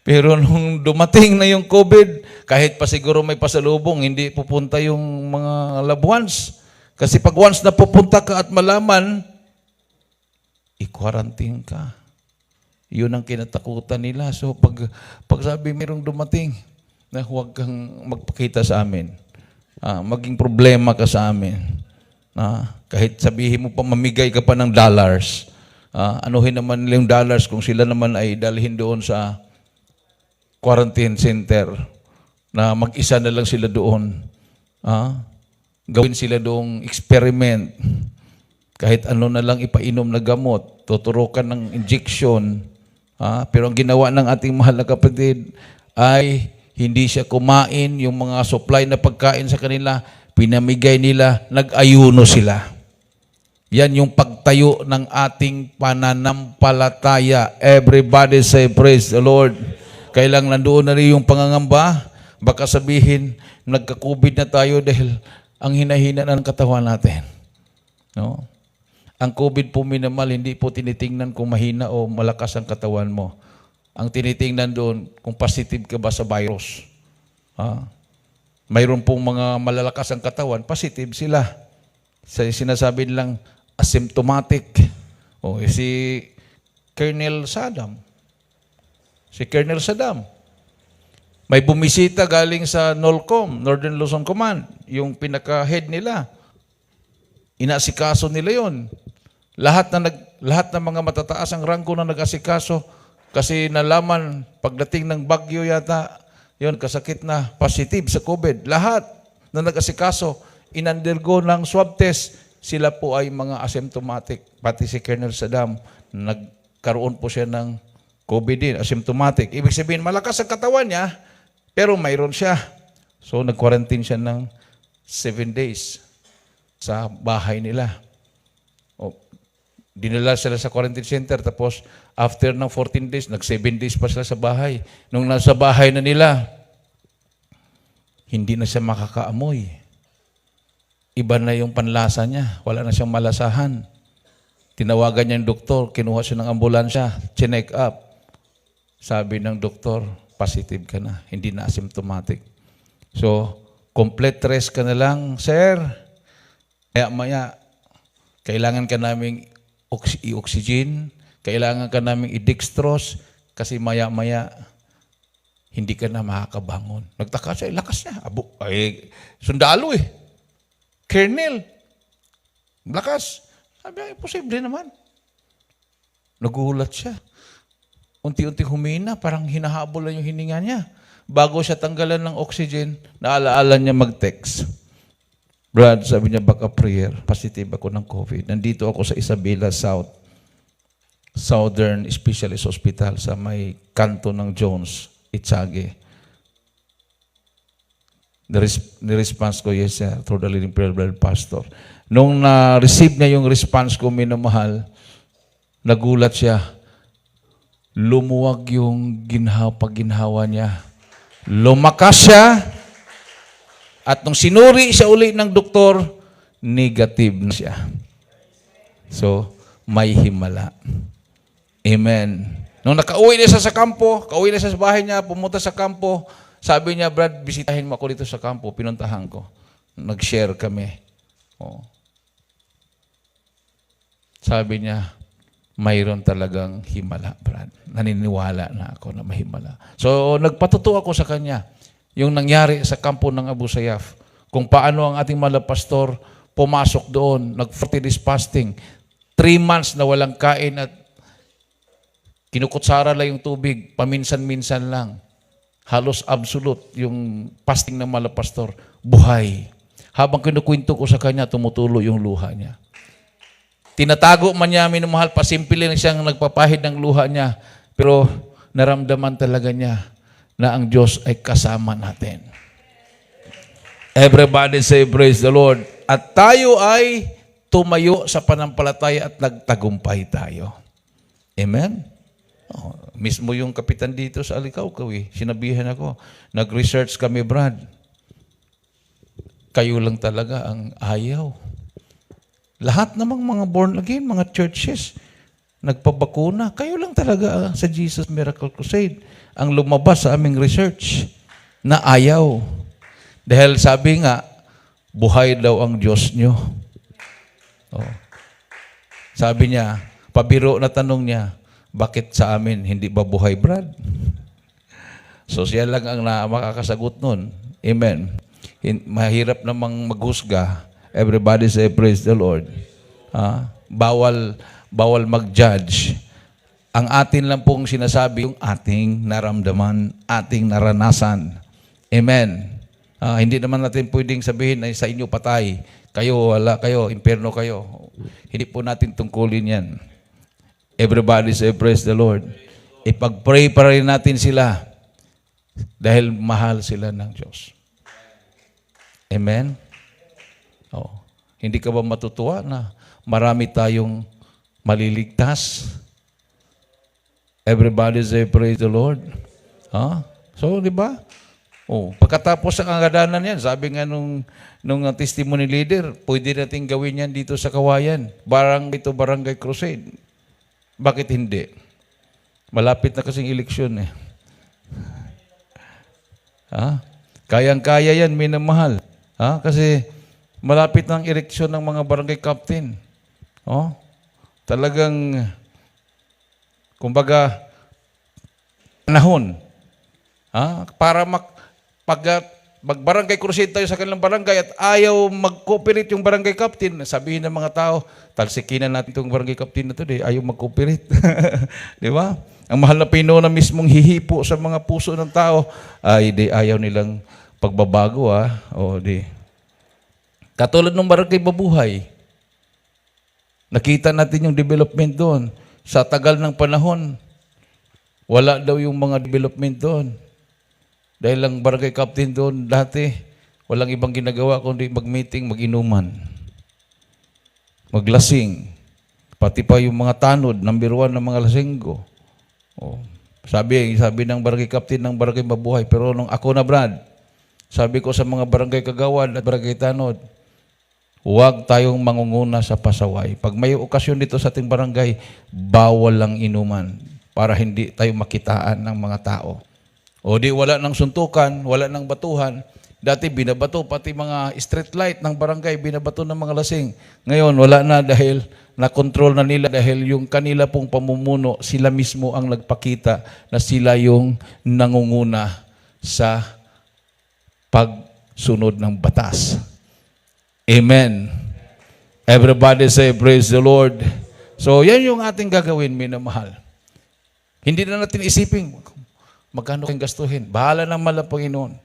Pero nung dumating na yung COVID, kahit pa siguro may pasalubong, hindi pupunta yung mga loved ones. Kasi pag once na pupunta ka at malaman, i-quarantine ka. Yun ang kinatakutan nila. So pag sabi mayroong dumating, na huwag kang magpakita sa amin. Maging problema ka sa amin. Kahit sabihin mo pa mamigay ka pa ng dollars. Anuhin naman nila yung dollars kung sila naman ay dalhin doon sa quarantine center na mag-isa na lang sila doon. Gawin sila doong experiment. Kahit ano na lang ipainom na gamot, tuturukan ng injection. Pero ang ginawa ng ating mahal na kapatid ay hindi siya kumain, yung mga supply na pagkain sa kanila, pinamigay nila, nag-ayuno sila. Yan yung pagtayo ng ating pananampalataya. Everybody say, praise the Lord. Kailang nandoon na rin yung pangangamba, baka sabihin, nagka-COVID na tayo dahil ang hinahina na ng katawan natin. No? Ang COVID po minimal, hindi po tinitingnan kung mahina o malakas ang katawan mo. Ang tinitingnan doon kung positive ka ba sa virus. Mayroon pong mga malalakas ang katawan, positive sila. Sinasabi nilang asymptomatic. Si Colonel Saddam. May bumisita galing sa NOLCOM, Northern Luzon Command, yung pinaka-head nila. Inaasikaso nila yon. Lahat ng mga matataas ang ranggo na nag-asikaso kasi nalaman pagdating ng bagyo yata, yon kasakit na positive sa COVID. Lahat na nag-asikaso, in-undergo ng swab test, sila po ay mga asymptomatic. Pati si Colonel Saddam, nagkaroon po siya ng COVID din, asymptomatic. Ibig sabihin, malakas ang katawan niya, pero mayroon siya. So, nag-quarantine siya ng 7 days sa bahay nila. Dinala sila sa quarantine center, tapos after ng 14 days, nag-7 days pa sila sa bahay. Nung nasa bahay na nila, hindi na siya makakaamoy. Iba na yung panlasa niya. Wala na siyang malasahan. Tinawagan niya yung doktor, kinuha siya ng ambulansya, chinek up. Sabi ng doktor, positive ka na, hindi na asymptomatic. So, complete rest ka na lang, sir. Maya, kailangan ka naming i-oxygen, kailangan ka naming i-dextrose, kasi maya-maya, hindi ka na makakabangon. Nagtaka siya, lakas niya. Sundalo Colonel, lakas. Sabi, posible naman. Nagulat siya. Unti-unti humina, parang hinahabol lang yung hininga niya. Bago siya tanggalan ng oxygen, naalaala niya mag-text. Brad, sabi niya, baka prayer, positive ako ng COVID. Nandito ako sa Isabela Southern Specialist Hospital sa may kanto ng Jones, Itsage. Ni-response ko, yes sir, through the leading prayer blood pastor. Nung na-receive niya yung response ko, minamahal, nagulat siya. Lumuwag yung pagginhawa niya. Lumakas siya. At nung sinuri siya uli ng doktor, negative na siya. So, may himala. Amen. Nung nakauwi na siya sa kampo, kauwi na siya sa bahay niya, pumunta sa kampo, sabi niya, Brad, bisitahin mo ako dito sa kampo, pinuntahan ko. Nag-share kami. Sabi niya, mayroon talagang himala, Brad. Naniniwala na ako na mahimala. So, nagpatuto ako sa kanya yung nangyari sa kampo ng Abu Sayyaf. Kung paano ang ating mga pastor pumasok doon, nag-40 days fasting, 3 months na walang kain at kinukutsara lang yung tubig, paminsan-minsan lang. Halos absolute yung fasting ng mga pastor. Buhay. Habang kinukwento ko sa kanya, tumutulo yung luha niya. Tinatago man niya, minumahal, pasimpili na siyang nagpapahid ng luha niya. Pero naramdaman talaga niya na ang Diyos ay kasama natin. Everybody say, praise the Lord. At tayo ay tumayo sa panampalataya at nagtagumpay tayo. Amen? Oh, mismo yung kapitan dito sa Alicaucaw, sinabihan ako, nag-research kami, Brad. Kayo lang talaga ang ayaw. Lahat namang mga born again, mga churches, nagpabakuna. Kayo lang talaga sa Jesus Miracle Crusade ang lumabas sa aming research na ayaw. Dahil sabi nga, buhay daw ang Diyos nyo. Oh. Sabi niya, pabiro na tanong niya, bakit sa amin hindi ba buhay, Brad? So siya lang ang makakasagot nun. Amen. Mahirap namang maghusga. Everybody say, praise the Lord. Bawal mag-judge. Ang atin lang pong sinasabi, yung ating naramdaman, ating naranasan. Amen. Hindi naman natin pwedeng sabihin na sa inyo patay. Kayo, wala kayo, impyerno kayo. Hindi po natin tungkulin yan. Everybody say, praise the Lord. Ipag-pray pa rin natin sila dahil mahal sila ng Diyos. Amen? Oh. Hindi ka ba matutuwa na marami tayong maliligtas? Everybody say, praise the Lord. So, di ba? Oh, pagkatapos sa kagadanan yan, sabi nga nung testimony leader, pwede natin gawin yan dito sa Kawayan. Barangay Crusade. Bakit hindi? Malapit na kasing eleksyon eh. Kayang-kaya yan, minamahal. Kasi malapit na ang eleksyon ng mga barangay captain. Talagang, kumbaga, panahon. Para mag-barangay crusade tayo sa kanilang barangay at ayaw mag-cooperate yung barangay captain, sabihin ng mga tao, talsikinan natin itong barangay captain na ito, ayaw mag-cooperate. Di ba? Ang mahal na Pino na mismong hihipo sa mga puso ng tao, ayaw nilang pagbabago. Katulad ng barangay Mabuhay, nakita natin yung development doon. Sa tagal ng panahon, wala daw yung mga development doon. Dahil ang barangay captain doon dati, walang ibang ginagawa kundi mag-meeting, mag-inuman, maglasing. Pati pa yung mga tanod, number 1 ng mga lasinggo. Sabi ng barangay captain ng barangay Mabuhay, pero nung ako na, Brad, sabi ko sa mga barangay kagawad at barangay tanod, huwag tayong mangunguna sa pasaway. Pag may okasyon dito sa ating barangay, bawal lang inuman para hindi tayo makitaan ng mga tao. O di wala ng suntukan, wala ng batuhan. Dati binabato, pati mga street light ng barangay, binabato ng mga lasing. Ngayon, wala na dahil na-control na nila dahil yung kanila pong pamumuno, sila mismo ang nagpakita na sila yung nangunguna sa pagsunod ng batas. Amen. Everybody say, praise the Lord. So, yan yung ating gagawin, minamahal. Hindi na natin isipin, magkano kayong gastuhin? Bahala naman ang Panginoon.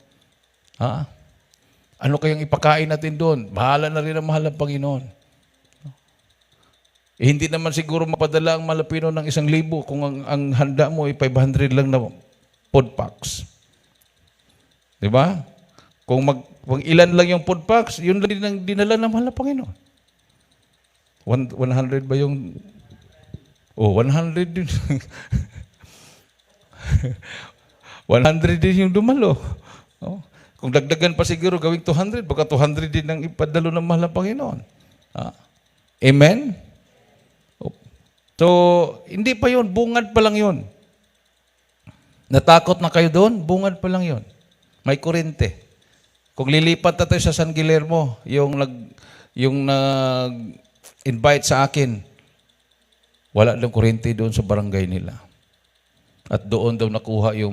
Ano kayang ipakain natin doon? Bahala na rin ang mahal ng Panginoon. Hindi naman siguro mapadala ang Malapino ng 1,000 kung ang handa mo ay 500 lang na food packs. Diba? Kung ilan lang yung food packs, yun lang din ang dinala ng mahal ng Panginoon. 100 ba yung... 100 din. 100 din yung dumalo. Kung dagdagan pa siguro gawing 200, baka 200 din ang ipadalo ng mahal ng Panginoon. Amen? So, hindi pa yun. Bungad pa lang yun. Natakot na kayo doon? Bungad pa lang yun. May kurente. Kung lilipat na tayo sa San Guillermo, yung nag-invite sa akin, wala lang kurente doon sa barangay nila. At doon daw nakuha yung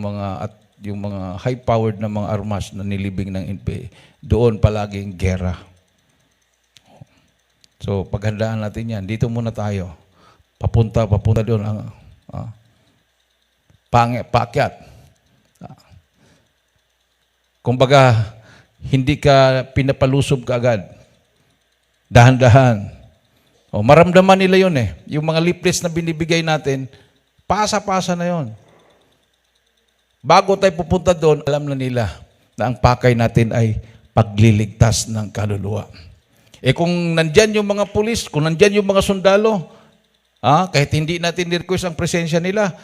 mga high-powered na mga armas na nilibing ng NPA. Doon palaging gera. So, paghandaan natin yan. Dito muna tayo. Papunta doon. Paakyat. Kumbaga, hindi ka pinapalusob kaagad. Dahan-dahan. Maramdaman nila yun eh. Yung mga leaflets na binibigay natin, pasa-pasa na yun. Bago tayo pupunta doon, alam na nila na ang pakay natin ay pagliligtas ng kaluluwa. Kung nandyan yung mga pulis, kung nandyan yung mga sundalo, kahit hindi natin ni-request ang presensya nila,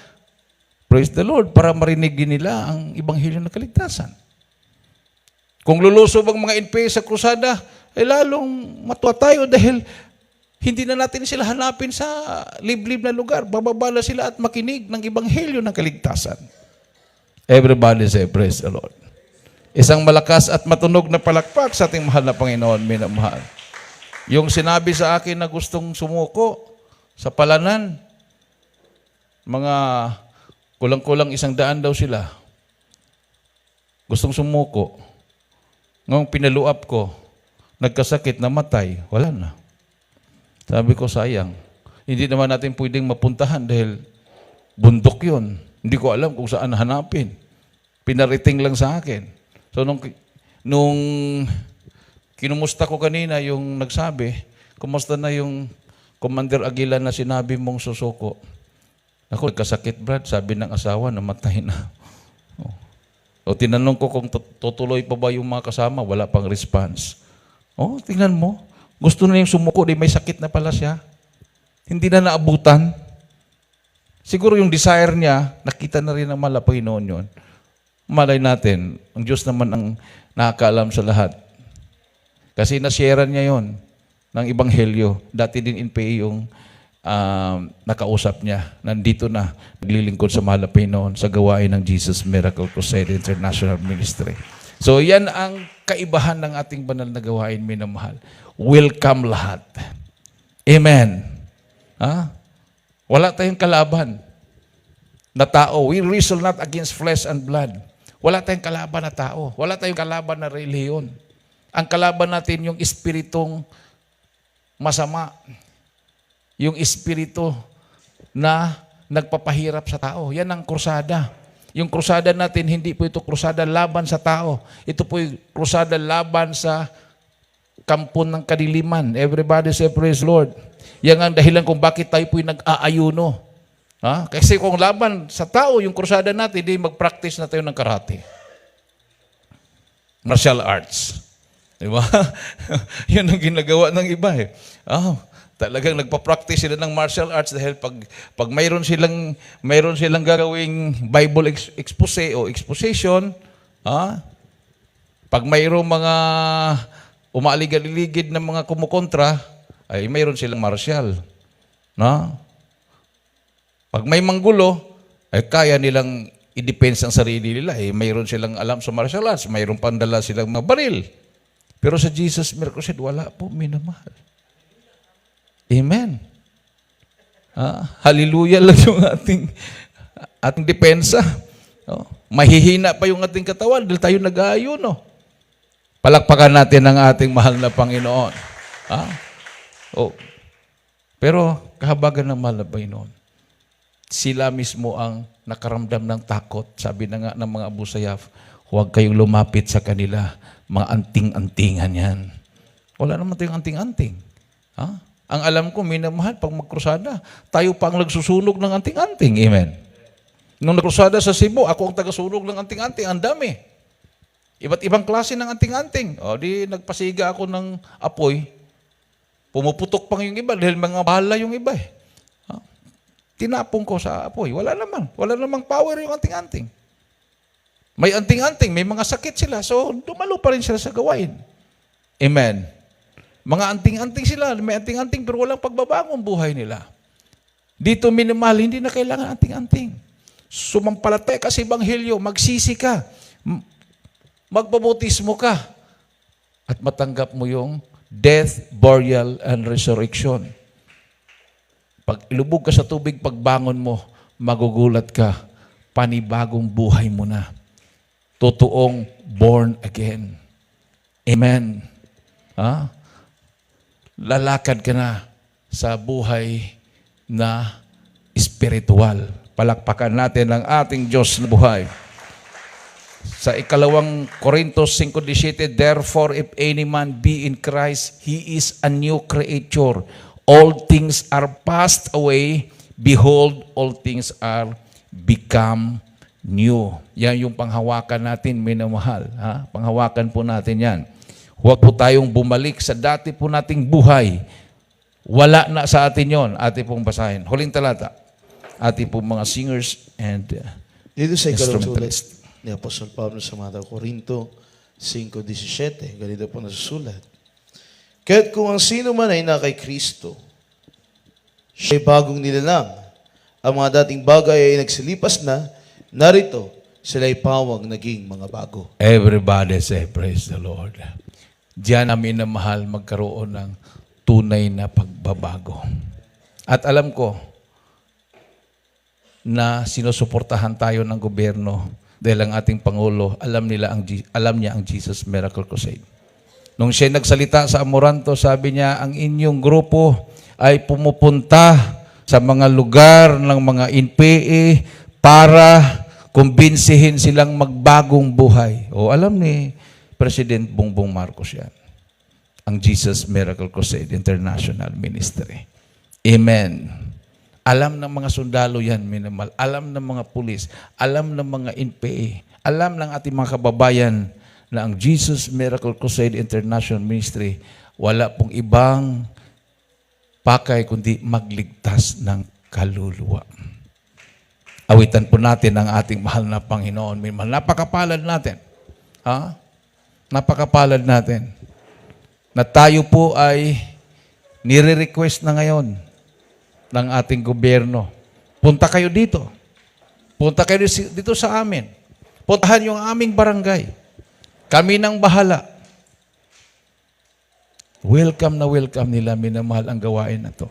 Praise the Lord, para marinig din nila ang Ebanghelyo ng kaligtasan. Kung lulusob ang mga NPA sa krusada, lalong matuwa tayo dahil hindi na natin sila hanapin sa liblib na lugar. Bababa sila at makinig ng Ebanghelyo ng kaligtasan. Everybody say, praise the Lord. Isang malakas at matunog na palakpak sa ating mahal na Panginoon, minamahal. Yung sinabi sa akin na gustong sumuko sa palanan, mga kulang-kulang 100 daw sila. Gustong sumuko. Ngayong pinaluap ko, nagkasakit, namatay, wala na. Sabi ko, sayang. Hindi naman natin pwedeng mapuntahan dahil bundok yun. Hindi ko alam kung saan hanapin. Pinariting lang sa akin. So, nung kinumusta ko kanina yung nagsabi, kumusta na yung Commander Aguila na sinabi mong susuko? Ako, nagkasakit, Brad. Sabi ng asawa, namatay na. O tinanong ko kung tutuloy pa ba yung mga kasama, wala pang response. Tingnan mo. Gusto na yung sumuko, di may sakit na pala siya. Hindi na naabutan. Siguro yung desire niya, nakita na rin ng malapay noon yun. Malay natin, ang Diyos naman ang nakakaalam sa lahat. Kasi nasharean niya yon ng Ebanghelyo. Dati din in PA yung nakausap niya. Nandito na, naglilingkod sa malapay noon sa gawain ng Jesus Miracle Crusade International Ministry. So yan ang kaibahan ng ating banal na gawain, minamahal. Welcome lahat. Amen. Wala tayong kalaban na tao. We wrestle not against flesh and blood. Wala tayong kalaban na tao. Wala tayong kalaban na relihiyon. Ang kalaban natin yung espiritong masama. Yung espiritu na nagpapahirap sa tao. Yan ang krusada. Yung krusada natin, hindi po ito krusada laban sa tao. Ito po yung krusada laban sa kampon ng kadiliman. Everybody say, praise Lord. Yan ang dahilan kung bakit tayo po yung nag-aayuno. Kasi kung laban sa tao, yung krusada natin, di mag-practice na tayo ng karate. Martial arts. Diba? Yun ang ginagawa ng iba eh. Talagang nagpa-practice sila ng martial arts dahil pag mayroon silang gagawing Bible expose o exposition, pag mayroong mga umaalig-aligid ng mga kumukontra, ay mayroon silang martial. Pag may manggulo, ay kaya nilang i-defense ang sarili nila. Mayroon silang alam sa martial arts, mayroon pandala silang mga baril. Pero sa Jesus Miracle Crusade, wala po, minamahal. Amen. Hallelujah lang yung ating depensa. Mahihina pa yung ating katawan dahil tayo nag-aayuno. Palakpakan natin ang ating mahal na Panginoon. Pero kahabagan ng mahal na Panginoon, sila mismo ang nakaramdam ng takot. Sabi na nga ng mga Abu Sayyaf, huwag kayong lumapit sa kanila. Mga anting-antingan yan. Wala naman tayong anting-anting. Ang alam ko, minamahal, pag magkrusada, tayo pa ang nagsusunog ng anting-anting. Amen. Nung nagkrusada sa Cebu, ako ang tagasunog ng anting-anting. Ang dami. Iba't ibang klase ng anting-anting. Di nagpasiga ako ng apoy. Pumuputok pang yung iba dahil mga bala yung iba eh. Tinapong ko sa apoy. Wala namang power yung anting-anting. May anting-anting, may mga sakit sila. So, dumalo pa rin sila sa gawain. Amen. Mga anting-anting sila, may anting-anting pero walang pagbabago ang buhay nila. Dito minamahal, hindi na kailangan anting-anting. Sumampalataya ka sa Ebanghelyo, magsisi ka, magbabotismo ka, at matanggap mo yung death, burial, and resurrection. Pag ilubog ka sa tubig, pagbangon mo, magugulat ka, panibagong buhay mo na. Totoong born again. Amen. Lalakad ka na sa buhay na espiritual. Palakpakan natin ang ating Diyos na buhay. Sa 2 Corintos 5:17, therefore, if any man be in Christ, he is a new creature. All things are passed away. Behold, all things are become new. Yan yung panghawakan natin, minamahal. Panghawakan po natin yan. Huwag po tayong bumalik sa dati po nating buhay. Wala na sa atin yon. Ate pong basahin. Huling talata. Ate pong mga singers and Dito sa ikalawang sulat Instrumentalist. ni Apostol Pablo sa mga Korinto 5:17, ganito po nasusulat. Kaya't kung ang sino man ay na kay Kristo, siya'y bagong nilalang. Ang mga dating bagay ay nagsilipas na, narito, sila'y pawang naging mga bago. Everybody say, praise the Lord. Diyan namin na mahal magkaroon ng tunay na pagbabago. At alam ko na sinusuportahan tayo ng gobyerno dahil ang ating Pangulo, alam niya ang Jesus Miracle Crusade. Nung siya nagsalita sa Amoranto, sabi niya, ang inyong grupo ay pumupunta sa mga lugar ng mga NPA para kumbinsihin silang magbagong buhay. O alam ni President Bongbong Marcos yan. Ang Jesus Miracle Crusade International Ministry. Amen. Alam ng mga sundalo yan, minimal. Alam ng mga pulis. Alam ng mga NPA. Alam ng ating mga kababayan na ang Jesus Miracle Crusade International Ministry wala pong ibang pakay kundi magligtas ng kaluluwa. Awitan po natin ang ating mahal na Panginoon. Minimal. Napakapalad natin. Ha? Napakapalad natin na tayo po ay nire-request na ngayon ng ating gobyerno. Punta kayo dito. Punta kayo dito sa amin. Puntahan yung aming barangay. Kami nang bahala. Welcome na welcome nila, minamahal ang gawain na to.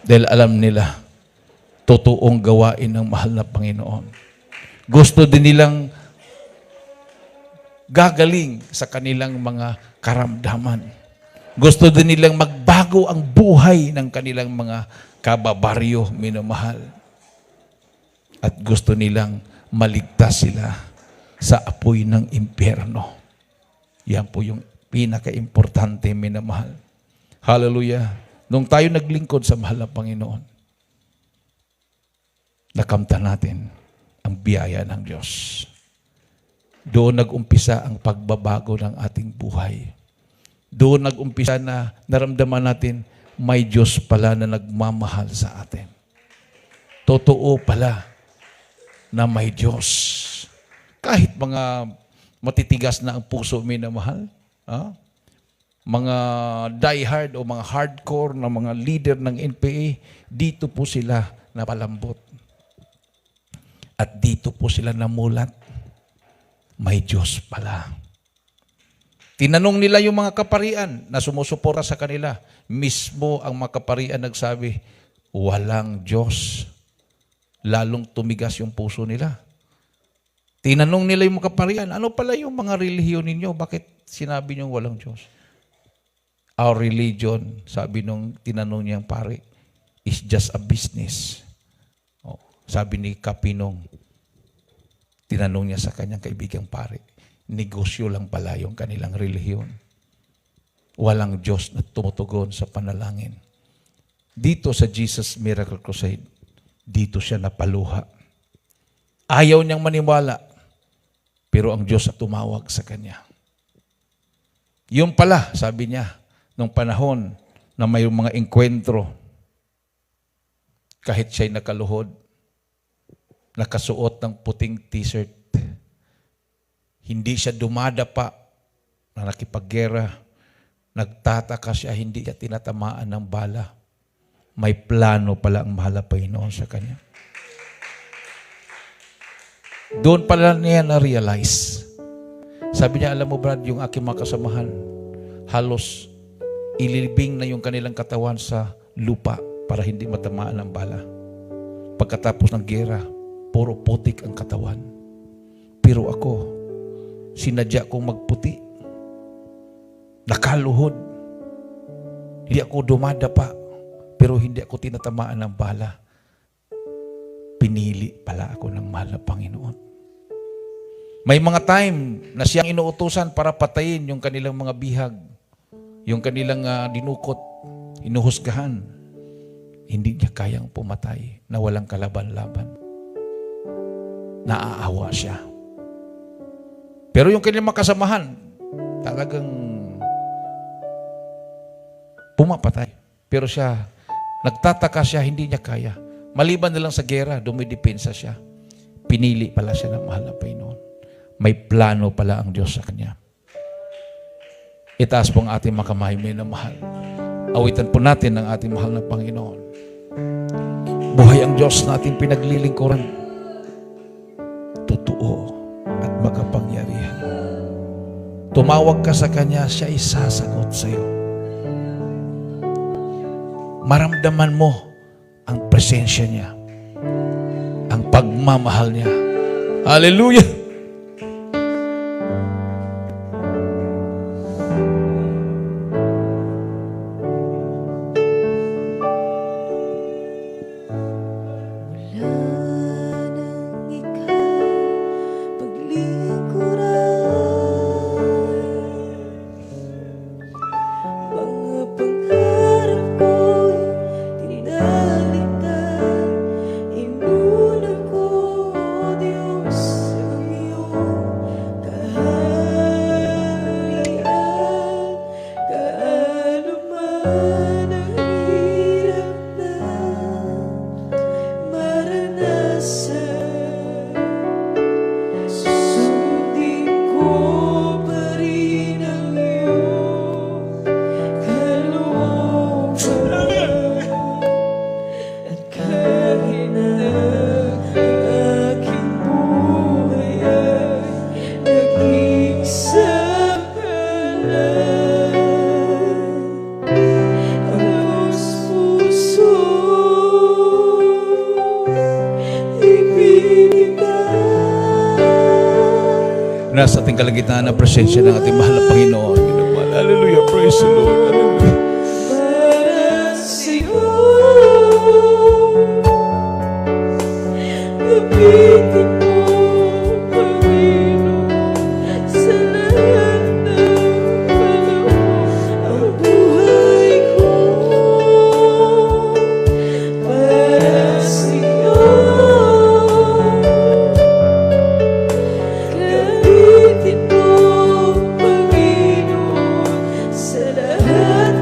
Dahil alam nila, totoong gawain ng mahal na Panginoon. Gusto din nilang gagaling sa kanilang mga karamdaman. Gusto din nilang magbago ang buhay ng kanilang mga kababaryo, minamahal. At gusto nilang maligtas sila sa apoy ng impyerno. Yan po yung pinaka-importante, minamahal. Hallelujah. Nung tayo naglingkod sa mahal na Panginoon, nakamta natin ang biyaya ng Diyos. Doon nag-umpisa ang pagbabago ng ating buhay. Doon nag-umpisa na naramdaman natin may Diyos pala na nagmamahal sa atin. Totoo pala na may Diyos. Kahit mga matitigas na ang puso, minamahal, mga diehard o mga hardcore na mga leader ng NPA, dito po sila napalambot. At dito po sila namulat. May Diyos pala. Tinanong nila yung mga kaparian na sumusuporta sa kanila. Mismo ang mga kaparian nagsabi, walang Diyos. Lalong tumigas yung puso nila. Tinanong nila yung mga kaparian, ano pala yung mga relihiyon ninyo? Bakit sinabi niyo walang Diyos? Our religion, sabi nung tinanong niyang pari, is just a business. Sabi ni Kapinong, tinanong niya sa kanyang kaibigang pari, negosyo lang pala yung kanilang relihiyon. Walang Diyos na tumutugon sa panalangin. Dito sa Jesus Miracle Crusade, dito siya napaluha. Ayaw niyang maniwala, pero ang Diyos na tumawag sa kanya. Yung pala, sabi niya, nung panahon na may mga engkwentro, kahit siya'y nakaluhod, nakasuot ng puting t-shirt, hindi siya dumadapa na nakipaggera, nagtataka siya, hindi siya tinatamaan ng bala. May plano pala ang mahal na Panginoon sa kanya. Doon pala niya na-realize. Sabi niya, alam mo Brad, yung aking mga kasamahan, halos ililibing na yung kanilang katawan sa lupa para hindi matamaan ng bala. Pagkatapos ng gera, puro putik ang katawan. Pero ako, sinadya kong magputi. Nakaluhod. Hindi ako dumadapa, pero hindi ako tinatamaan ng bala. Pinili pala ako ng mahal na Panginoon. May mga time na siyang inuutusan para patayin yung kanilang mga bihag, yung kanilang dinukot, inuhusgahan. Hindi niya kayang pumatay na walang kalaban-laban. Naaawa siya. Pero yung kanilang makasamahan, talagang pumapatay. Pero nagtataka siya, hindi niya kaya. Maliban na lang sa gera, dumidepensa siya. pinili pala siya ng mahal na Panginoon. May plano pala ang Diyos sa kanya. Itaas po ang ating makamay, may na mahal. Awitan po natin ang ating mahal na Panginoon. Buhay ang Diyos na ating pinaglilingkuran. Totoo at makapangyarihan. Tumawag ka sa Kanya, siya isasagot sa iyo. Maramdaman mo ang presensya niya, ang pagmamahal niya. Hallelujah! Nasa ating kalagitnaan ng presensya ng ating mahal na Panginoon. Hallelujah, praise the Lord. Hallelujah. Para sa'yo, gamitin mo, Panginoon, sa lahat ng panahon ang buhay ko. Para sa'yo, gamitin mo, Panginoon, sa lahat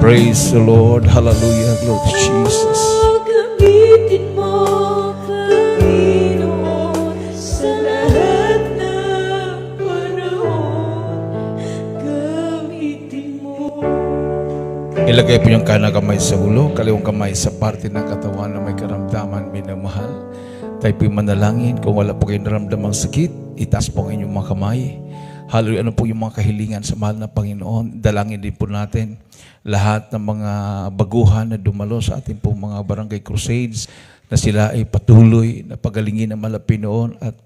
Praise the Lord. Hallelujah. Glory to Jesus. Gamitin mo, Panginoon, sa lahat ng panahon. Gamitin mo. Ilagay po yung kanang kamay sa ulo, kaliwang kamay sa parte ng katawan na may karamdaman, minamahal. Tayo po'y manalangin. Kung wala po kayong naramdamang sakit, itaas po ang inyong mga kamay. Hallelujah. Ano po yung mga kahilingan sa mahal na Panginoon? Dalangin din po natin lahat ng mga baguhan na dumalo sa ating pong mga barangay crusades na sila ay patuloy na pagalingin ng mahal na Panginoon at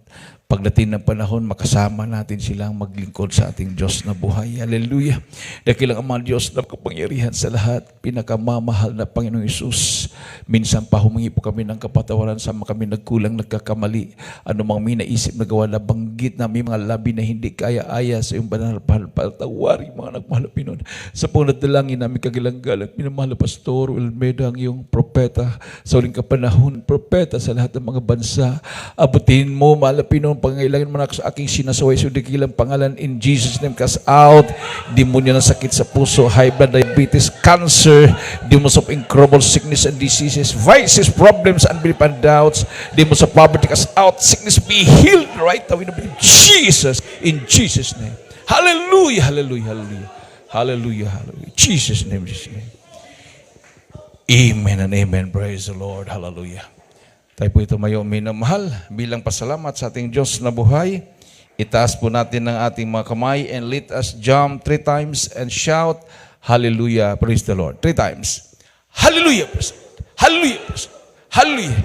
pagdating ng panahon, makasama natin silang maglingkod sa ating Diyos na buhay. Hallelujah. Dakilang Ama Diyos na kapangyarihan sa lahat, pinakamamahal na Panginoong Isus. Minsan pa humingi po kami ng kapatawaran sa mga kami nagkulang, nagkakamali. Ano mang minaisip na gawa na banggit na may mga labi na hindi kaya-aya sa iyong banal patawari mga nagmahal na Pinoon. Sa punat dalangin namin kagilanggalang, minamahal na Pastor Wilmeda, ang iyong propeta sa uling kapanahon, propeta sa lahat ng mga bansa. Abutin mo, mahal na Pinoon, pangailangan mo na sa aking sinasaway sa dikilang pangalan in Jesus' name. Cast out demonyo ng sakit sa puso, high blood, diabetes, cancer, demons of incurable sickness and diseases, vices, problems, unbelief and doubts, demons of poverty, cast out, sickness be healed right now in the name of Jesus, in Jesus' name. Hallelujah, hallelujah, hallelujah, hallelujah, hallelujah. Jesus' name, Jesus' name. Amen and amen. Praise the Lord. Hallelujah. Tayo po ito mayo minamahal bilang pasalamat sa ating Diyos na buhay. Itaas po natin ang ating mga kamay and let us jump 3 times and shout, Hallelujah, praise the Lord. 3 times. Hallelujah, praise the Lord. Hallelujah, praise the Lord. Hallelujah.